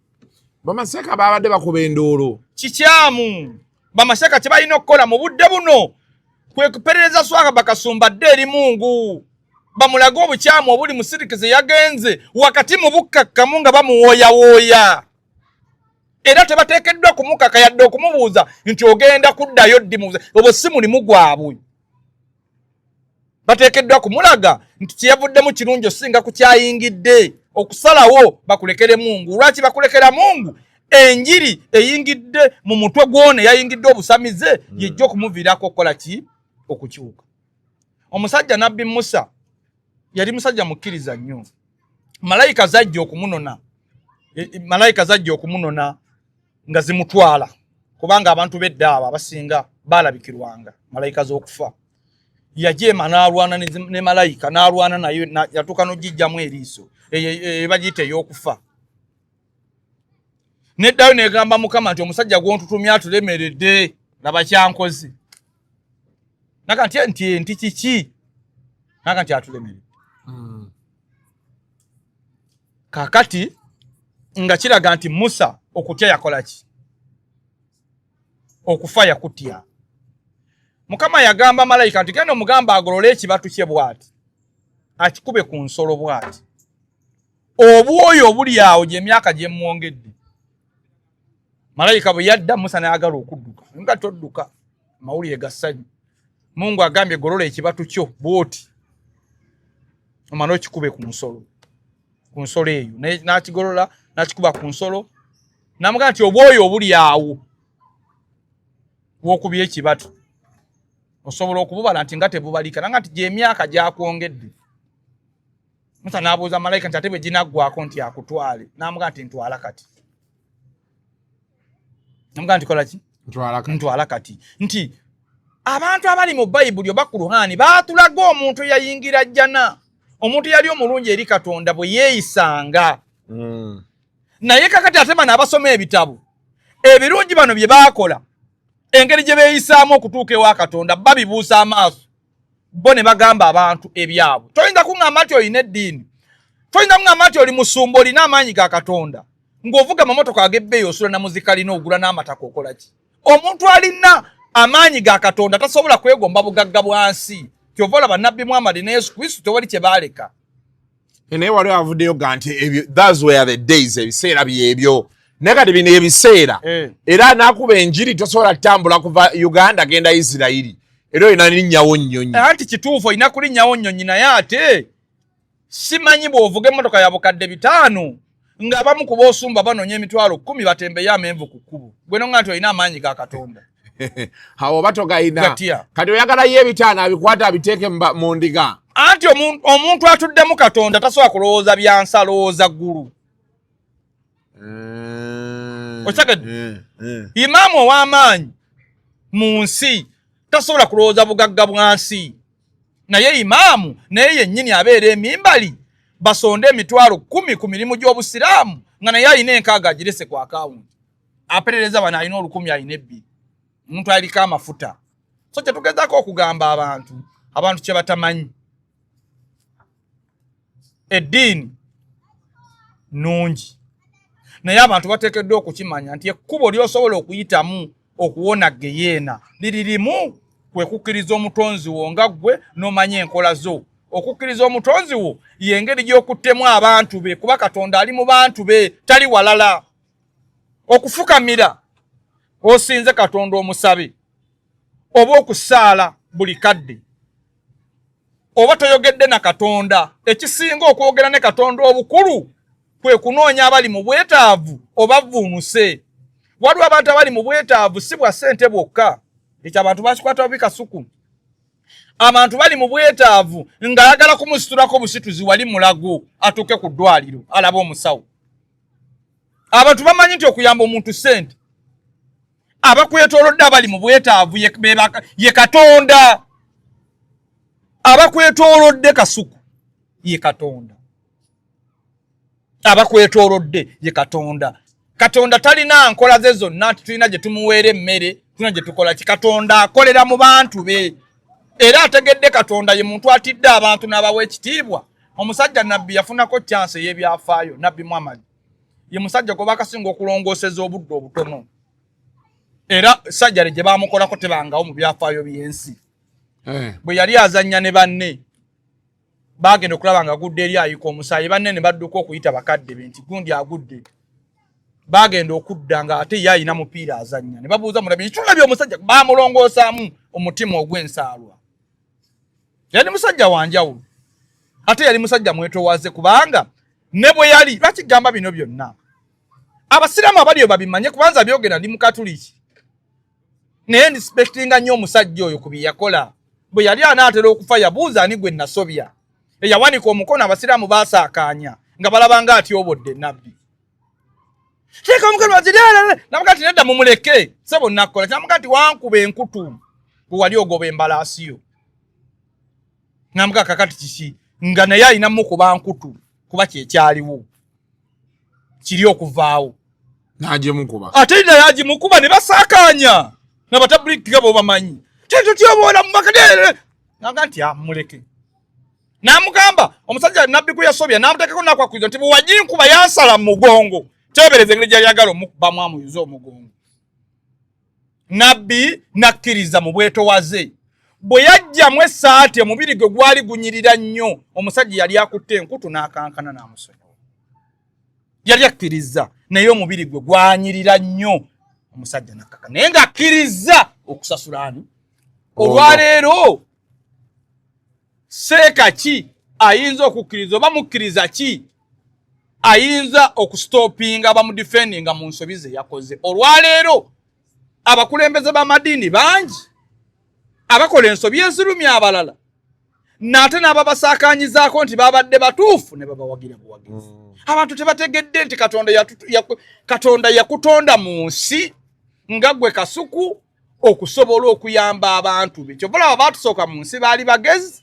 Bamaseka babadde bakuba enduulu. Kikyamu. Bamaseka kye balina okukola mu budde buno kwe kuperereza Shwaba Kasumba dde eri Mungu. Bamulaga obukyamu obuli musirikize yagenze wakati mu bukkakkamu nga bamuwooyawooya. Era tebateekeddwa kumukaka yadde okumubuuza nti ogenda kuddayo ddi mubuuza. Obwo si mulimu gwabwe. Bateekeddwa kumulaga nti kyeyavuddemu kirungi osinga ku kyayingidde. Okusalawo bakulekere Mungu. Lwaki bakulekera Mungu? Enjiri eyingidde mu mutwe gw'ono yayingidde obusamize yejja okumuviirako okukola ki? Okukyuka. Omusajja Nabbi Musa yali musajja mukkiriza nnyo. Malayika zajja okumunona nga zimutwala kubanga abantu b'eddaaba abasinga baalabikirwanga malayika z'okufa. Yajeema n'alwana ne malayika n'alwana nayo yatuuka n'ogijjamu eriiso bagiyita ey'okufa. Neddayo negamba Mukama nti omusajja gw'ontutumye atulemeredde laba kyankoze. Naka nti kiki? Naka nti atulemeredde. kakati nga kiraga nti Musa okutya yakola ki okufa yakutya Mukama yagamba malayika nti genda omugamba agolole ekibatu kye bw'ati akikube ku nsolo bw'ati obwoyo obuli awo gye myaka gye mwongedde malayika bwe yadda Musa n'ayagala okudduka nga todduka mawulire gassanyu Mungu agambye golola ekibatu kyo bw'oti omano kikube ku nsolo eyo n'akigolola n'akikuba ku nsolo n'amugamba nti obwoyo obuli awo bw'okubya ekibatu osobola okububala nti nga tebubalika nanga nti gy'emyaka gyakwongedde Musa n'abuuza malayika nti ate bwe ginaggwako nti akutwale n'amugamba nti ntwala kati n'amugamba nti kola ki ntwala kati nti abantu abali mu Bayibuli oba ku Luhani baatulaga omuntu yayingira jjana omuntu yali omulungi eri Katonda bwe yeeyisanga naye kakati ate bano abasoma ebitabo ebirungi bano bye baakola engeri gye beeyisaamu okutuuka ewa Katonda babibuusa amaaso bo ne bagamba abantu ebyabwe toyinza kuŋŋamba nti olina eddiini toyinza kuŋŋamba nti oli musumba olina amaanyi ga Katonda ng'ovuga amamotoka ag'ebbeeyi osula na muzikalina ogula n'amataka okola ki omuntu alina amaanyi ga Katonda tasobola kwegomba bugagga bwansi kyova olaba Nabbi Muhammad ne Yesu Kristo tewali kye baaleka naye wali avuddeyo ga nti those were the days ebiseera byebyo naye kati bino ebiseera era n'akuba enjiri tosobola kutambula kuva Uganda agenda Isirayiri era olina linnyawo nnyonyi anti kituufu olina kulinnyawo nnyonyi naye ate simanyi bw'ovuga emmotoka ya bukadde 5 ng'abamu ku boosumba banoonya emitwalo 10 batembeyo amenvu ku kkubo gwe nonga nti olina amaanyi ga Katonda awo batogayina kati oyagala ye ebitaano abikwata abiteeke mu ndiga anti omuntu atuddemu Katonda tasobola kulowooza byansi alowooza ggulu osagedde imaamu ow'amaanyi mu nsi tasobola kulowooza bugagga bwansi naye imaamu naye yennyini abeera emimbali basonde emitwalo 10 ku mirimu gy'obusiraamu nga naye alina enkaaga agirese ku akawunti aperereza bano alina 10 alina 2 omuntu aliko amafuta so kyetugezaako okugamba abantu kye batamanyi eddiini nnungi naye abantu bateekeddwa okukimanya nti ekkubo ly'osobola okuyitamu okuwona geyeena liri limu kwe kukkiriza omutonzi wo nga ggwe n'omanya enkola zo okukkiriza omutonzi wo y'engeri gy'okuttemu abantu be kuba Katonda ali mu bantu be tali walala okufukamira osinze Katonda omusabe oba okusaala buli kadde oba toyogedde na Katonda ekisinga okwogera ne Katonda obukulu kwe kunoonya abali mu bwetaavu oba vvuunuse waliwo abantu abali mu bwetaavu si bwa ssente bwokka ekyo abantu bakikwata bubi kasuku abantu bali mu bwetaavu ng'ayagala kumusitulako busituzi wali mulago atuuke ku ddwaliro alaba omusawo abantu bamanyi nti okuyamba omuntu ssente abakwetoolodde abali mu bwetaavu ye Katonda abakwetoolodde kasuku ye Katonda abakwetoolodde ye Katonda Katonda talina nkola ze zonna nti tulina gye tumuweera emmere tulina gye tukola ki Katonda akolera mu bantu be era ategedde Katonda ye muntu atidde abantu n'abawa ekitiibwa omusajja nabbi yafunako chance y'ebyafaayo Nabbi Muhammad ye musajja gwe bakasinga okulongooseza obudde obutono era sajjale gye baamukolako tebangawo mu byafaayo by'ensi bwe yali azannya ne banne baagenda okulaba nga agudde eri ayika omusaayi banne ne badduka okuyita bakadde be nti gundi agudde bagenda okudda nga ate ye ayina mupiira azannya ne babuuza mulabi tulabye omusajja baamulongoosaamu omutima ogw'ensaalwa yali musajja wanjawulo ate yali musajja mwetowaze kubanga ne bwe yali bakigamba bino byonna abasiraamu abaliyo babimanye kubanza byogera ndi mukatuliki naye ndispektinga nnyo omusajja oyo ku bye yakola bwe yali anaatera okufa yabuuza ani gwe nasobya eyawanika omukono abasiraamu baasaakaanya nga balaba nga atyobodde nabbi teeka omukono wazirala namuga nti nedda mumuleke sebo nakola namuga nti wankuba enkutu bwe wali ogoba embalaasiyo namuga kakati kiki nga naye alinamu kuba nkutu kuba kyekyaliwo kiri okuvaawo n'agimukuba ate naye agimukuba ne basaakaanya n'abatabuliki gabo bamanyi tetutyobola mu makadere namuga nti muleke Namugamba omusajja nabbi ku yasobya namutekako nakwakwiza nti bwajinkuba yansala mu mugongo tebereze engeri gyayagala omukubamu amuyuza omugongo. Nabbi nakkiriza mu bwetowaze. Bwe yajjamu essaati omubiri gwe gwali gunyirira nnyo omusajja yali akutte enkutu n'akankana n'amusonyiwa. Yali akkiriza naye omubiri gwe gwanyirira nnyo omusajja nakkaka naye ng'akkiriza okusasula ani. Olwaleero seeka ki ayinza okukkiriza oba mukkiriza ki ayinza okustopinga bamudifendinga mu nsobi ze yakoze. Olwaleero abakulembeze b'amadiini bangi abakola ensobi ezirumya abalala nate n'ababasakanyizaako nti babadde batuufu ne babawagira buwagizi. Abantu tebategedde nti Katonda yakutonda mu nsi nga gwe kasuku okusobola okuyamba abantu be. Kyobola abatusooka mu nsi baali bagezi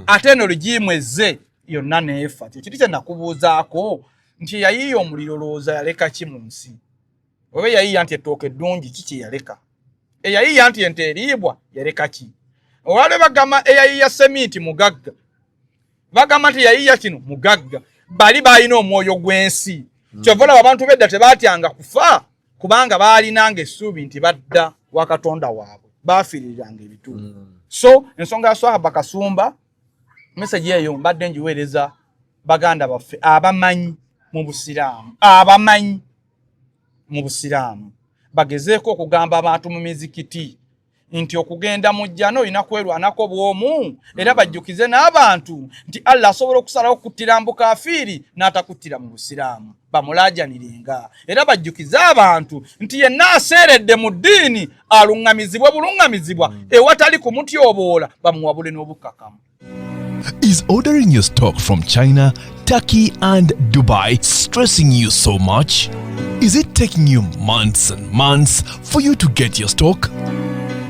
ate eno ligimwezze yonna neefa. Kiti kye nakubuuzaako nti yayiiya omuliro lowooza yaleka ki mu nsi? Oba yayiiya nti ettooke eddungi kiki yaleka? Eyayiiya nti ente eriibwa yaleka ki? Olwale bagamba eyayiiya semiiti mugagga, bagamba nti yayiiya kino mugagga, bali balina omwoyo gw'ensi. Kyovola abantu bedda tebaatyanga kufa kubanga baalinanga essuubi nti badda wa Katonda waabwe, baafiiriranga ebituufu. So ensonga ya Swahaba Kasumba message eyo mbadde njiweereza baganda baffe abamanyi mu Busiraamu bagezeeko okugamba abantu mu mizikiti nti okugenda mu jjana olina kwerwanako bw'omu era bajjukize n'abantu nti Allah asobola okusalawo okuttira mu kafiiri n'atakuttira mu Busiraamu bamulaajanirenga. Era bajjukize abantu nti yenna aseeredde mu ddiini aluŋŋamizibwa buluŋŋamizibwa ewatali kumutyoboola bamuwabule n'obukkakamu. Is ordering your stock from China, Turkey and Dubai stressing you so much? Is it taking you months and months for you to get your stock?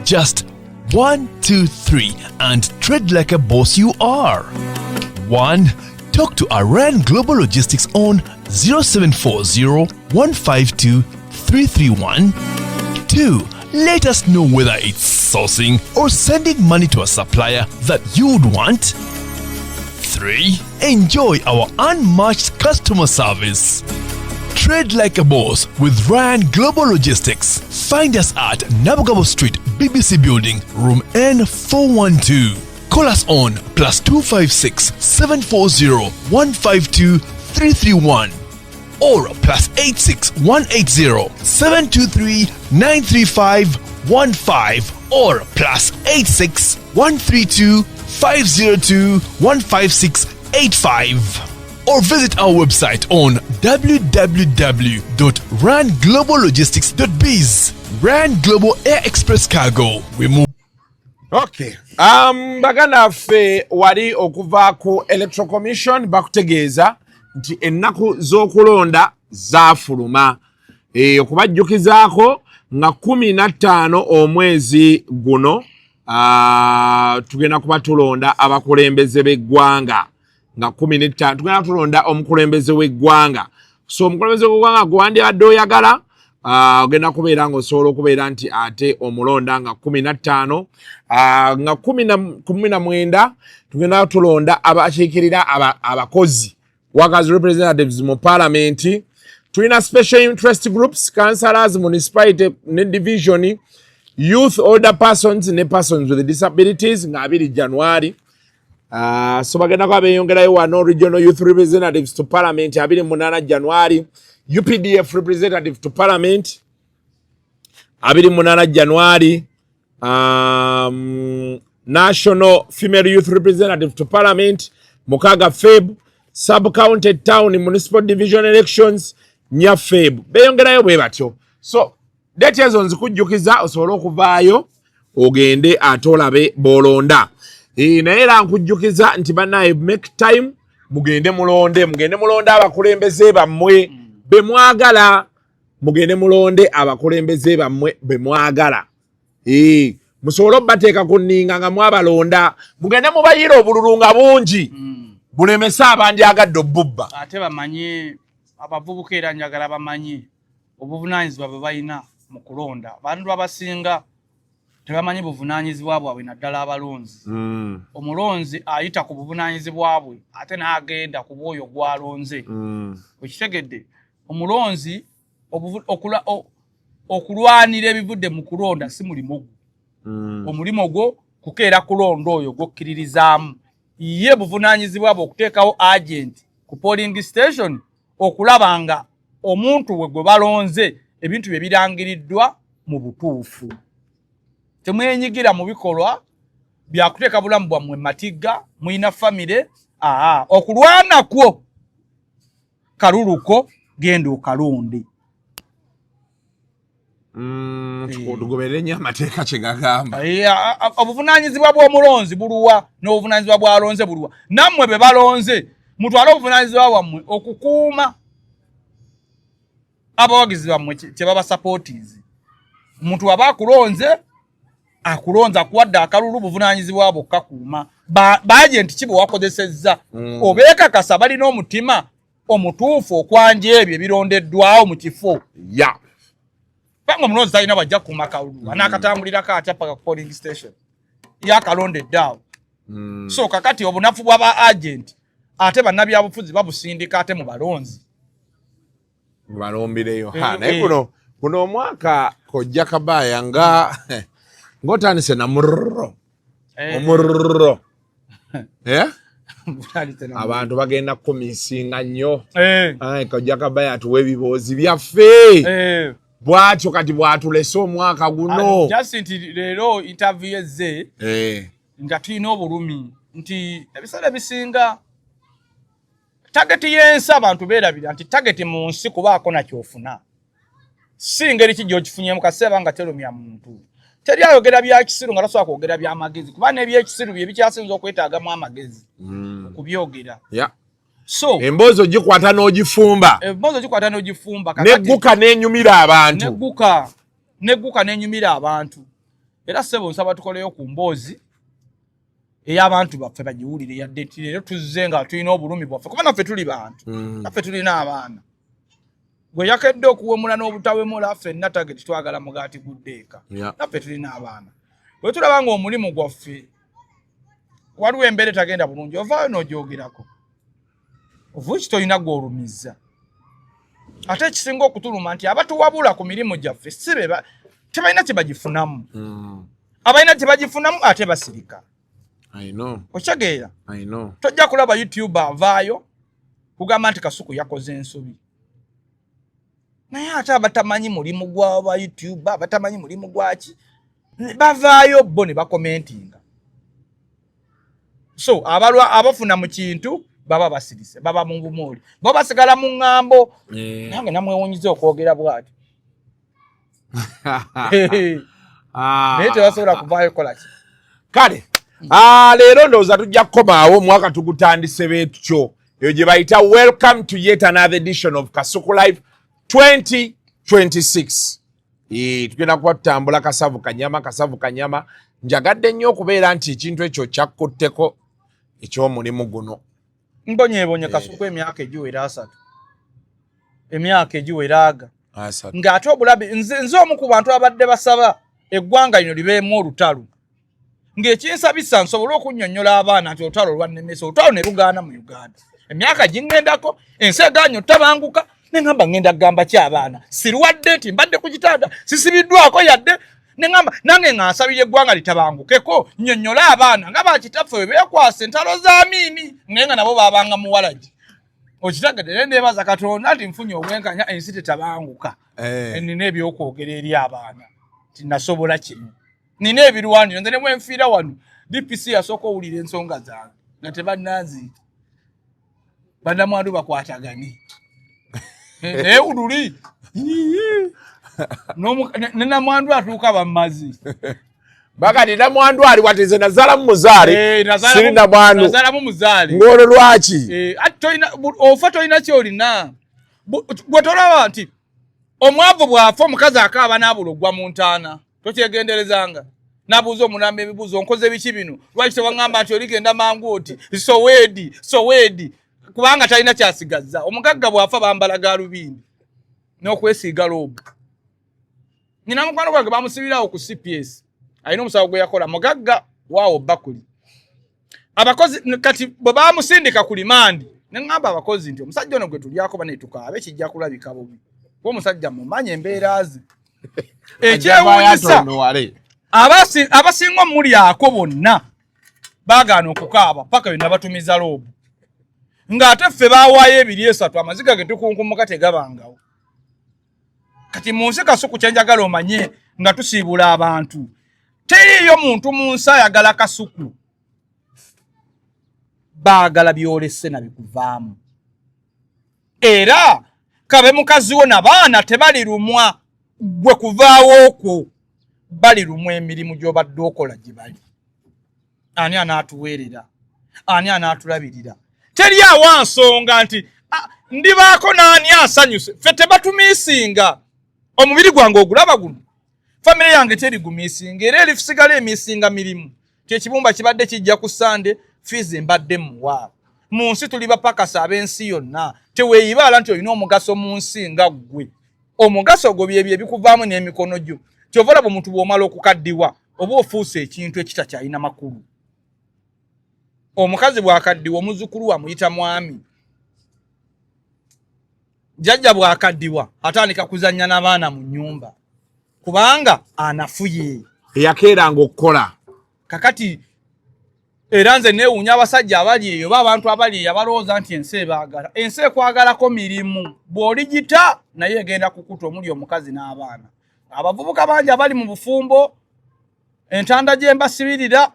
Just 1, 2, 3 and trade like a boss you are. 1. Talk to Aran Global Logistics on 0740 152 331. 2. Let us know whether it's sourcing or sending money to a supplier that you'd want. 3. Enjoy our unmatched customer service. Trade like a boss with Ryan Global Logistics. Find us at Nabugabo Street, BBC Building, room N412. Call us on +256 740 152 331 or +86 180 723 935 15 or +86 132 502 15685. Or visit our website on www.rangloballogistics.biz. Rand Global Air Express Cargo. We move. Okay. Baganda ffe wali okuva ku Electoral Commission bakutegeeza nti ennaku z'okulonda zaafuluma. Okubajjukizaako nga 15 omwezi guno tugenda kuba tulonda abakulembeze b'eggwanga. Nga 15 tugenda tulonda omukulembeze w'eggwanga. So omukulembeze w'eggwanga gwandibadde oyagala ogenda kubeera ng'osobola okubeera nti ate omulonda nga 15 nga 19 tugenda tulonda abakiikirira abakozi workers representatives mu parliament. Tulina special interest groups, councillors, municipality ne division, youth, older persons ne persons with disabilities nga 2 January. So bagenda kwa beyongerayo wano regional youth representatives to parliament 28 January, UPDF representative to parliament 28 January, national female youth representative to parliament 6 Feb, sub-county town municipal division elections 4 Feb. Beyongerayo bwe batyo. So date ezo nzikujjukiza osobola okuvaayo ogende atolabe bolonda. Naye era nkujjukiza nti bannaye make time mugende mulonde abakulembeze bammwe bemwagala. Mugende mulonde abakulembeze bammwe bemwagala. Musobole obbateeka ku nninga nga mwabalonda. Mugende mubayira obululu nga bungi. Bulemese abandyagadde obbubba. Ate bamanye abavubuka era njagala bamanye obuvunaanyizibwa bwe balina mu kulonda. Abantu abasinga tebamanyi buvunaanyizibwa bwabwe naddala abalonzi. Omulonzi ayita ku buvunaanyizibwa bwe ate n'agenda ku bwoyo gw'alonze. Okitegedde omulonzi okulwanira ebivudde mu kulonda si mulimo gwo. Omulimo gwo kukeera kulonda oyo gwokkiririzaamu. Ye buvunaanyizibwa bwe okuteekawo agent ku polling station okulaba nga omuntu we gwe balonze ebintu bye birangiriddwa mu butuufu. Temwenyigira mu bikolwa bya kuteeka bulamu bwammwe matigga, muyina famire, okulwana kwo kaluluko genda okalonde. Tugoberere nnyo amateeka kye gagamba. Obuvunaanyizibwa bw'omulonzi buluwa n'obuvunaanyizibwa bw'alonze buluwa. Nammwe be balonze mutwale obuvunaanyizibwa bwammwe okukuuma abawagizi bammwe kye baba supporters. Omuntu aba akulonze akulonza akuwadde akalulu buvunaanyizibwa bwo kakuuma. Baagenti ki bwe wakozesezza obeekakasa balina omutima omutuufu okwanja ebyo ebirondeddwawo mu kifo. Banga omulonzi talina bajja kukuuma kalulu anaakatambulirako atya paka ku polling station yakalondedde awo. So kakati obunafu bw'aba agenti ate bannabyabufuzi babusindika ate mu balonzi. Balombireyo. Naye kuno omwaka Kojja Kabaaya ng'otandise na murro. Omurro. Abantu bagenda kumisinga nnyo. Kojja Kabaaya atuwa ebiboozi byaffe. Bwatyo kati bwatulese omwaka guno. Nti leero interview ezze nga tulina obulumi nti ebiseera bisinga tageti y'ensi abantu beerabira nti tageti mu nsi kubaako nakyofuna. Si ngeri ki gy'okifunyemu kaseera nga terumya muntu. Teri ayogera bya kisiru nga tasobola kwogera by'amagezi kuba n'ebyekisiru bye bikyasinza okwetaagamu amagezi okubyogera. So emboozi gikwata n'ogifumba. Negguka n'enyumira abantu. Negguka n'enyumira abantu. Era ssebo nsaba tukoleyo ku mboozi ey'abantu baffe bagiwulire yadde nti leero tuzze nga tulina obulumi bwaffe kuba naffe tuli bantu. Naffe tulina abaana. Gwe yakedde okuwemula n'obutawemula ffenna tageti twagala mugaati guddeeka. Naffe tulina abaana. Bwe tulaba nga omulimu gwaffe waliwo embeera etagenda bulungi ovaayo n'ogyogerako. Ovuki tolina gw'olumizza. Ate ekisinga okutuluma nti abatuwabula ku mirimu gyaffe tebalina kye bagifunamu. Abalina kye bagifunamu ate basirika. Okitegeera? Tojja kulaba YouTuber avaayo kugamba nti Kasuku yakoze ensobi. Naye ate abatamanyi mulimu gw'aba YouTuber, abatamanyi mulimu gwaki bavaayo bo ne bakomentinga. So abafuna mu kintu baba basirise, baba mu bumuli. Bo basigala mu ŋŋambo. Nange namwewunyiza okwogera bw'ati. Naye tebasobola kuvaayo kola ki. Kale, leero ndowooza tujja kukomaawo omwaka tugutandise beetutyo. Eyo gye bayita welcome to yet another edition of Kasuku Live 2026. Tugenda kuba tutambula kasavu kanyama. Njagadde nnyo okubeera nti ekintu ekyo kyakkutteko eky'omulimu guno. Mbonyeebonye Kasuku emyaka egiwera 3. Emyaka egiwera aga. Ng'ate obulabi nze omu ku bantu abadde basaba eggwanga lino libeemu olutalo. Ng'ekinsabisa nsobole okunnyonnyola abaana nti olutalo lwannemesa, olutalo ne lugaana mu Uganda. Emyaka gingendako, ensi egaanyo tabanguka, ne ngamba ngenda kugamba ki abaana. Sirwadde nti mbadde ku kitanda, sisibiddwako yadde, ne ngamba nange ng'ansabira eggwanga litabangukeko, nnyonnyola abaana nga bakitaffe bwe beekwasa entalo za Amini, naye nga nabo baabanga muwalagi. Okitegedde ne nneebaza Katonda nti nfunye obwenkanya ensi tetabanguka. Nina ebyokwogera eri abaana nti nasobola kino. Nina ebirwaniro nze ne bwe nfiira wano DPC yasooka owulira ensonga zange nga tebannanziita. Bannamwandu bakwataganye. Naye ululi namwandu atuuka bammazi. Bagati namwandu ali watize nazala mu muzaale. Siri namwandu. Nazala mu muzaale. Ng'olwo lwaki? Ofa tolina kyolina. Bwe tolaba nti omwavu bw'afa omukazi akaaba n'abulogwa mu ntaana. Tokyegenderezanga. Nabuuza omunamba ebibuuzo nkoze biki bino. Lwaki tewaŋŋamba nti oligenda mangu oti soweedi. Kubanga talina kyasigazza. Omugagga bw'afa bambala galubindi n'okwesiiga loobu. Nina mukwano gwange bamusibirawo ku CPS. alina omusawo gwe yakola mugagga waawo bakuli abakozi kati bwe bamusindika ku limandi ne ngamba abakozi nti omusajja ono gwe tulyako bane tukaabe kijja kulabika bubi kuba omusajja mumanye embeera ze ekyewuunyisa abasinga omulyako bonna baagaana okukaaba paka byonna batumiza loobu ng'ate ffe baawaayo 2-3 amaziga ge tukunkumuka tegabangawo kati mu nsi Kasuku kyenjagala omanye nga tusiibula abantu teriiyo muntu mu nsi ayagala Kasuku baagala byolese na bikuvaamu era kabe mukazi wo n'abaana tebalirumwa gwe kuvaawo okwo balirumwa emirimu gy'obadde okola gye bali ani anaatuweerera ani anaatulabirira teri awa nsonga nti ndibaako n'ani asanyuse ffe tebatumiisinga omubiri gwange ogulaba guno famire yange terigumiisinga era erifusigala emiisinga mirimu kyekibumba kibadde kijja ku Sande fiizi mbadde muwa mu nsi tuli bapakasa ab'ensi yonna teweeyibaala nti olina omugaso mu nsi nga ggwe omugaso gwo byebyo ebikuvaamu n'emikono gyo kyova olaba omuntu bw'omala okukaddiwa oba ofuuse ekintu ekitakyalina makulu omukazi bw'akaddiwa omuzukulu amuyita mwami jjajja bw'akaddiwa atandika kuzannya n'abaana mu nnyumba kubanga anafuye eyakeeranga okukola kakati era nze neewuunya abasajja abali eyo oba abantu abali eyo abalowooza nti ensi ebaagala ensi ekwagalako mirimu bw'oligita naye egenda kukuta omuli omukazi n'abaana abavubuka bangi abali mu bufumbo entanda gye mbasibirira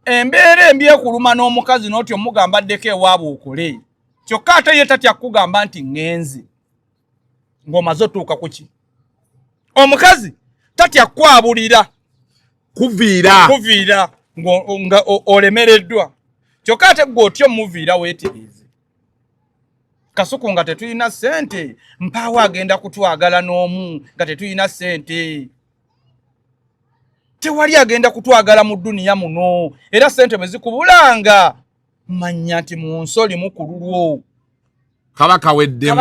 embeera embi ekuluma n'omukazi n'oti omugamba addeko ewaabwe okole kyokka ate ye tatya kugamba nti ŋŋenze ng'omaze otuuka ku ki omukazi tatya kwabulira kuviira nga olemereddwa kyokka ate gwe otyo muviira weetereeze Kasuku nga tetulina ssente mpaawo agenda kutwagala n'omu nga tetulina ssente tewali agenda kutwagala mu dduniya muno era ssente bwe zikubulanga manya nti mu nsoli mukululwo kaba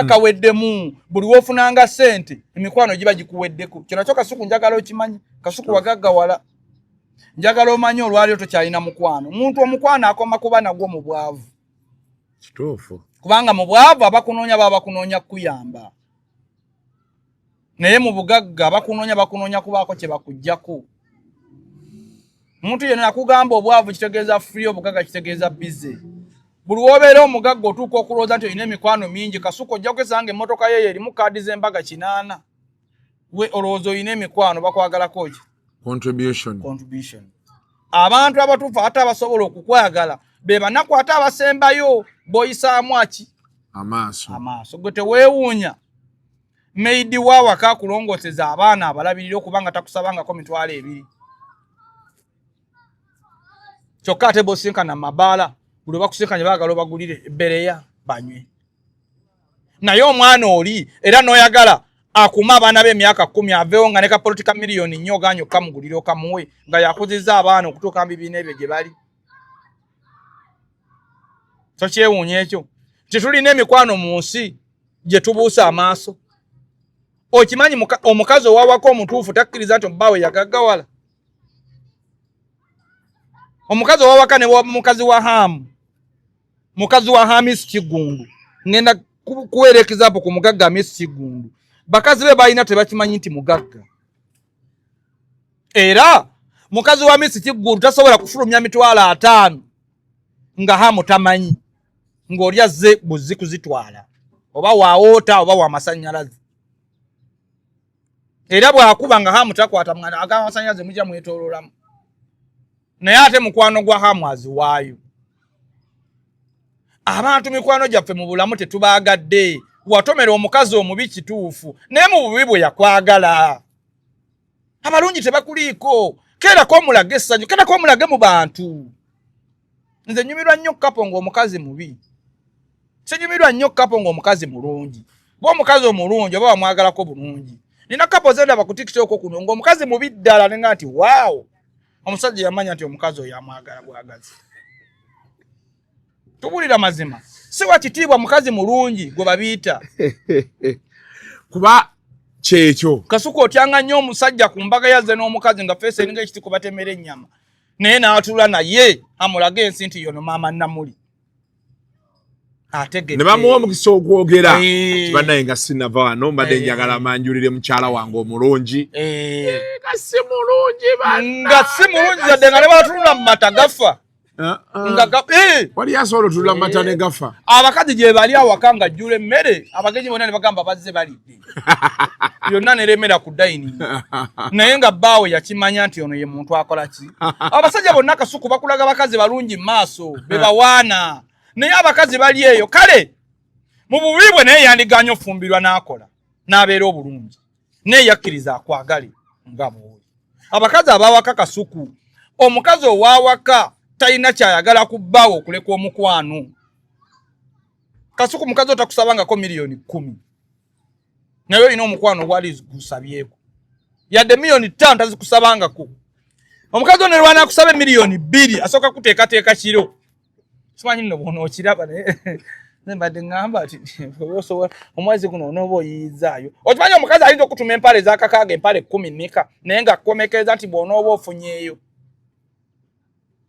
kaweddemu buli woofunanga ssente emikwano giba gikuweddeko kino nakyo Kasuku njagala okimanyi Kasuku wagaggawala njagala omanye olwaliro tokyalina mukwano omuntu omukwano akoma kuba nagwo mu bwavu kituufu kubanga mu bwavu abakunoonya baba bakunoonya kuyamba naye mu bugagga bakunoonya kubaako kye bakuggyako omuntu yenna akugamba obwavu kitegeeza free obugagga kitegeeza busy buli wobeera omugagga otuuka okulowooza nti olina emikwano mingi Kasuku ojja kwesanga emmotoka ye erimu kaadi z'embaga 8 we olowooza olina emikwano bakwagalako ki contribution abantu abatuufu ate abasobola okukwagala be banaku ate abasembayo boyisaamu aki amaaso gwe teweewuunya meidi waawaka akulongooseza abaana abalabirira okubanga takusabangako mitwalo 2 kyokka ate bosinkana mabaala buli bakusinkanye baagala obagulire ebbereya banywe naye omwana oli era n'oyagala akuma abaana b'emyaka 10 aveewo nga ne kapolitika miliyoni nnyo oganya okamugulira okamuwe nga yakuzizza abaana okutuuka mu bibiina ebyo gye bali so kyewuunya ekyo tetulina emikwano mu nsi gye tubuusa amaaso okimanyi omukazi owawako omutuufu takkiriza nti omubaawe yagaggawala omukazi owawaka ne mukazi wa Hamu mukazi wa Hamis Kigundu ngenda kuweera example ku mugagga Hamis Kigundu bakazi be balina tebakimanyi nti mugagga era mukazi wa Hamis Kigundu tasobola kufulumya mitwalo 5 nga Hamu tamanyi ng'oli azze buzzi kuzitwala oba waawota oba wamasannyalaze era bw'akuba nga Hamu takwata mwana agamasannyalaze mujja mwetooloolamu naye ate mukwano gwa Hamu aziwaayo abantu mikwano gyaffe mu bulamu tetubaagadde watomera omukazi omubi kituufu naye mu bubi bwe yakwagala abalungi tebakuliiko keerako omulage essanyu keerako omulage mu bantu nze nyumirwa nnyo kapo ng'omukazi mubi sinyumirwa nnyo kapo ng'omukazi mulungi bwe omukazi omulungi oba wamwagalako bulungi nina kapo zendaba ku TikTok kuno ng'omukazi mubi ddala nenga nti waawo omusajja yamanya nti omukazi oyo amwagala bwagazi tubulira mazima si wa kitiibwa mukazi mulungi gwe babiyita kuba kyekyo Kasuku otyanga nnyo omusajja ku mbaga yazze n'omukazi nga fese eringa ekitiko batemera ennyama naye n'atula naye amulaga ensi nti yono maama Namuli ategedde ne bamuwa omukisa ogwogera bannaye nga sinava wano mbadde njagala amanjulire mukyala wange omulungi nga si mulungi zadde nga ne batunula mu mata gafa wali asobola otulula mu mata ne gafa abakazi gye bali awaka nga jjula emmere abagenyi bonna ne bagamba bazze balidde yonna neremera ku dining naye nga bbaawe yakimanya nti ono ye muntu akola ki abasajja bonna Kasuku bakulaga bakazi balungi mu maaso be bawaana naye abakazi bali eyo kale mu bubi bwe naye yandiganya ofumbirwa n'akola n'abeera obulungi naye yakkiriza akwagale nga bw'oli abakazi abawaka Kasuku omukazi owawaka talina kyayagala ku bbaawe okuleka omukwano Kasuku mukazi otakusabangako $1,000,000 naye olina omukwano gwali gusabyeko yadde $5,000,000 tazikusabangako omukazi ono lwana akusaba $2,000,000 asooka kuteekateeka kiro simanyi nno bw'ono okiraba naye mbadde ngamba ati omwezi guno onooba oyiyizaayo okimanyi omukazi ayinza okutuma empale ez'akakaaga empale 10 nika naye nga akukomekereza nti bw'onooba ofunyeeyo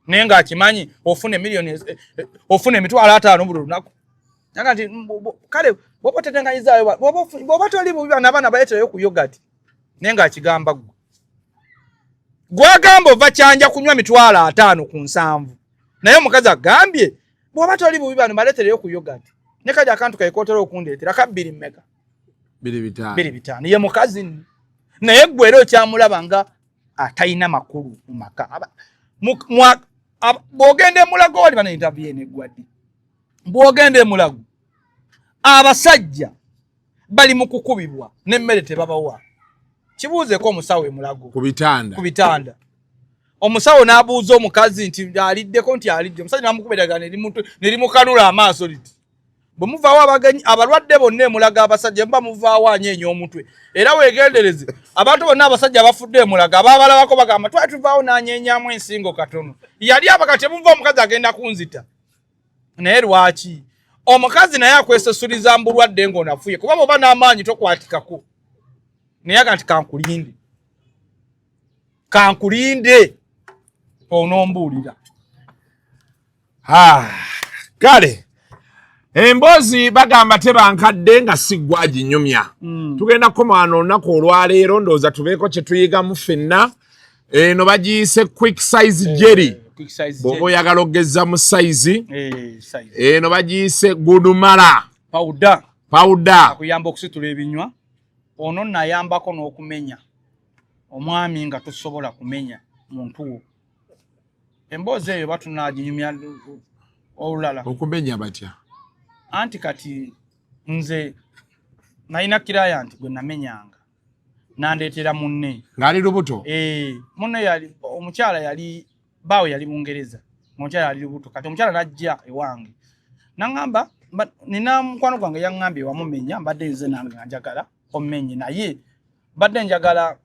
naye ng'akimanyi ofuna $5,000 buli lunaku naga nti kale bw'oba otetenganyizaayo bw'oba toli bubi bano abaana baleeterayo ku yogati naye ng'akigamba gwe gwagamba ova kyanja kunywa $50,000 ku 7 naye omukazi agambye bw'oba toli bubi bano baleeterayo ku yogati ne kaja akantu kaikootera okundeetera ka 2 mmeka 2 ye mukazi naye gwe era okyamulaba nga atalina makulu mu maka bw'ogenda emulago wali bana interview n'eggwadde bw'ogenda emulago abasajja bali mu kukubibwa n'emmere tebabawa kibuuzeeko omusawo emulago ku bitanda omusawo n'abuuza omukazi nti aliddeko nti alidde omusajja n'amukubiraga ne limukanula amaaso liti bwe muvaawo abagenyi abalwadde bonna emulaga abasajja muba muvaawo anyeenya omutwe era weegendereze abantu bonna abasajja abafudde emulaga abaabalabako bagamba twali tuvaawo n'anyeenyaamu ensingo katono yali abaka temuva omukazi agenda kunzita naye lwaki omukazi naye akwesesuliza mbulwadde ng'onafuye kuba bw'oba n'amaanyi tokwatikako naye aga nti kankulinde onombuulira kale emboozi bagamba tebankadde nga siggwa ginyumya tugenda kukomaana olunaku olwaleero ndowooza tubeeko kye tuyigamu ffenna eno bagiyise quick size jelly bw'oba oyagala ogezza mu sayizi eno bagiyise gudumala powder akuyamba okusitula ebinywa ono nayambako n'okumenya omwami nga tosobola kumenya muntu wo emboozi eyo batunaginyumya olulala okumenya batya anti kati nze nalina client gwe namenyanga nandeetera munne ng'ali lubuto munne yali omukyala yali baawe yali Bungereza omukyala yali lubuto kati omukyala najja ewange nangamba nina mukwano gwange yaŋŋambye wamumenya mbadde nze nange njagala omumenye naye mbadde njagala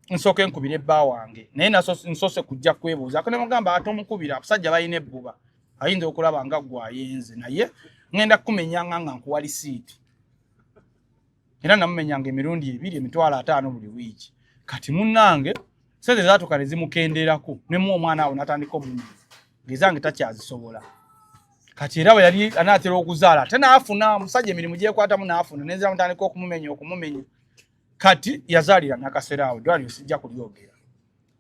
nsooke nkubire bba wange naye nsoose kujja kwebuuza ko ne mugamba ate omukubira abasajja balina ebbuba ayinza okulaba nga gwayenze naye ngenda kukumenyanga nga nkuwa lisiiti era namumenyanga emirundi 2 $5,000 buli wiiki kati munnange sente zaatuka ne zimukenderako nemu omwana awo natandika obulimu ngezange takyazisobola kati era bwe yali anaatera okuzaala ate naafuna omusajja emirimu gyekwatamu naafuna nenzira mutandika okumumenya kati yazaalira nakaseera awo eddwaliro sijja kulyogera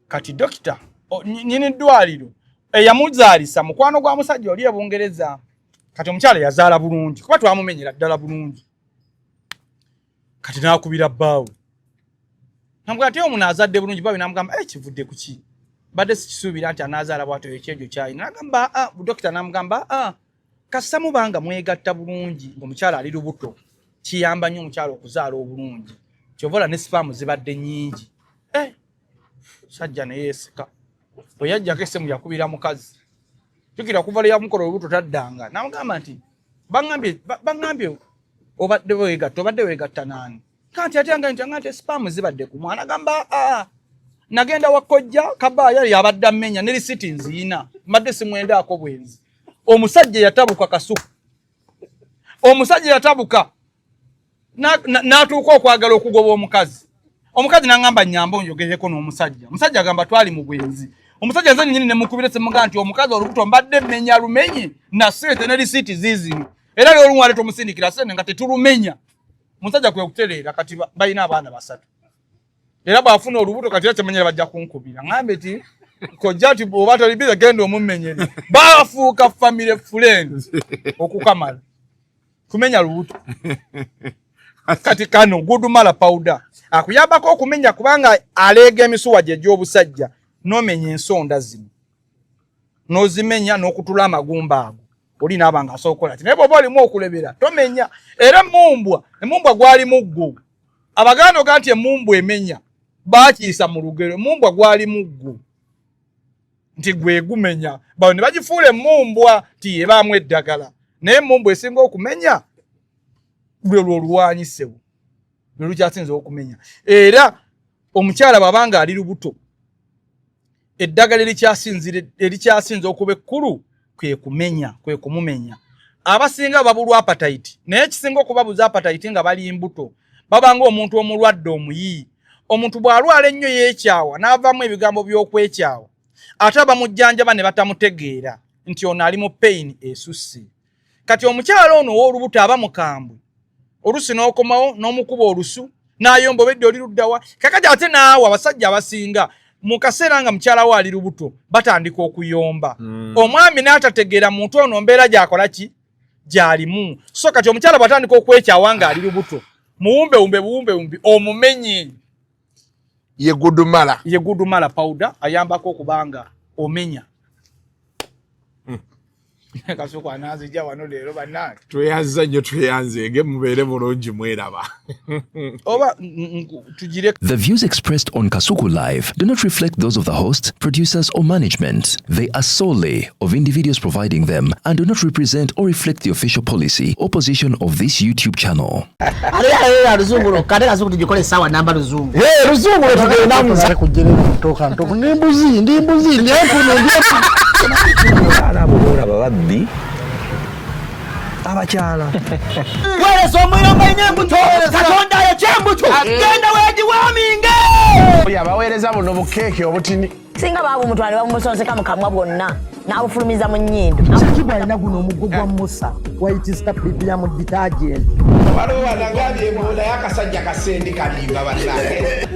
kati dokita nyini ddwaliro eyamuzaalisa mukwano gwa musajja oli Bungereza kati omukyala yazaala bulungi kuba twamumenyera ddala bulungi kati naakubira bbaawe namugamba ate omuntu azadde bulungi baawe namugamba kivudde ku ki badde sikisuubira nti anaazaala bwatyo ekyegyo kyalina nagamba dokita namugamba kasita mubanga mwegatta bulungi ng'omukyala ali lubuto kiyamba nnyo omukyala okuzaala obulungi kyovola ne sipaamu zibadde nnyingi sajja ne yeeseka bwe yajjako essemu yakubira mukazi jjukira okuva yamukola olubuto taddanga namugamba nti baŋŋambye obadde weegatta naani kanti ate ate sipaamu zibadde ku mwana gamba nagenda wakojja kabaaya yabadde amenya ne lisiti nziina mbadde simwendaako bwenzi omusajja yatabuka Kasuku omusajja yatabuka n'atuuka okwagala okugoba omukazi n'angamba nyamba onjogereko n'omusajja omusajja agamba twali mu bwenzi omusajja nze nnyini ne mukubira semmuga nti omukazi olubuto mbadde mmenya lumenye na ssente ne lisiiti ziizino era lero olumu aleeta omusindikira ssente nga tetulumenya omusajja kwe kutereera kati balina abaana 3 era bw'afuna olubuto kati era kyemanyera bajja kunkubira ngambe ti kojja ti oba tolibiza genda omummenyere bafuuka family friends okukamala kumenya lubuto kati kano gudumala powder akuyambako okumenya kubanga aleega emisuwa gye gy'obusajja n'omenya ensonda zino n'ozimenya n'okutula amagumba ago oli n'abanga asookola ati naye bw'oba olimu okulebera tomenya era emumbwa gwali muggo abaganda oga nti emumbwa emenya baakiisa mu lugero emumbwa gwali muggo nti gwe gumenya bawo ne bagifuula emumbwa ti ebaamu eddagala naye emumbwa esinga okumenya lwe lwolwanyisewo lwe lukyasinza okumenya era omukyala bw'abanga ali lubuto eddagala erikyasinza okuba ekkulu kwe kumumenya abasinga babulwa appetite naye ekisinga okubabuza appetite nga bali mbuto babanga omuntu omulwadde omuyiyi omuntu bw'alwala ennyo yeekyawa n'avaamu ebigambo by'okwekyawa ate bamujjanjaba ne batamutegeera nti ono ali mu pain esusse kati omukyala ono ow'olubuto aba mukambwe olusi n'okomawo n'omukuba olusu n'ayomba obedde oli luddawa kakati ate naawe abasajja abasinga mu kaseera nga mukyala we ali lubuto batandika okuyomba omwami n'atategeera muntu ono mbeera gy'akola ki gy'alimu so kati omukyala bw'atandika okwekyawa nga ali lubuto buwumbe omumenye ye gudumala powder ayambako okubanga omenya kasuku anazija wano leero bannange tweyanza nnyo tweyanzege mubeere bulungi mweraba oba tugire. The views expressed on Kasuku Live do not reflect those of the host, producers or management. They are solely of individuals providing them and do not represent or reflect the official policy or position of this YouTube channel. Luzungu kade Kasuku tujikole sawa namba Luzungu. Luzungu tugenda muza kujjira kutoka ntoko nimbuzi nyepuno Ababura bababbi abakyala wale somuyomba inyembuto katonda ya kyembuto genda weji waminge yabaweereza buno bukeeke obutini singa babu mutwale bamusonseka mu kamwa bwonna n'abufulumiza mu nnyindo Kibwa alina guno omuggo gwa Musa wayitista Biblia mu detergent waliwo wanangaali ebola y'akasajja kasendi kalimba bannange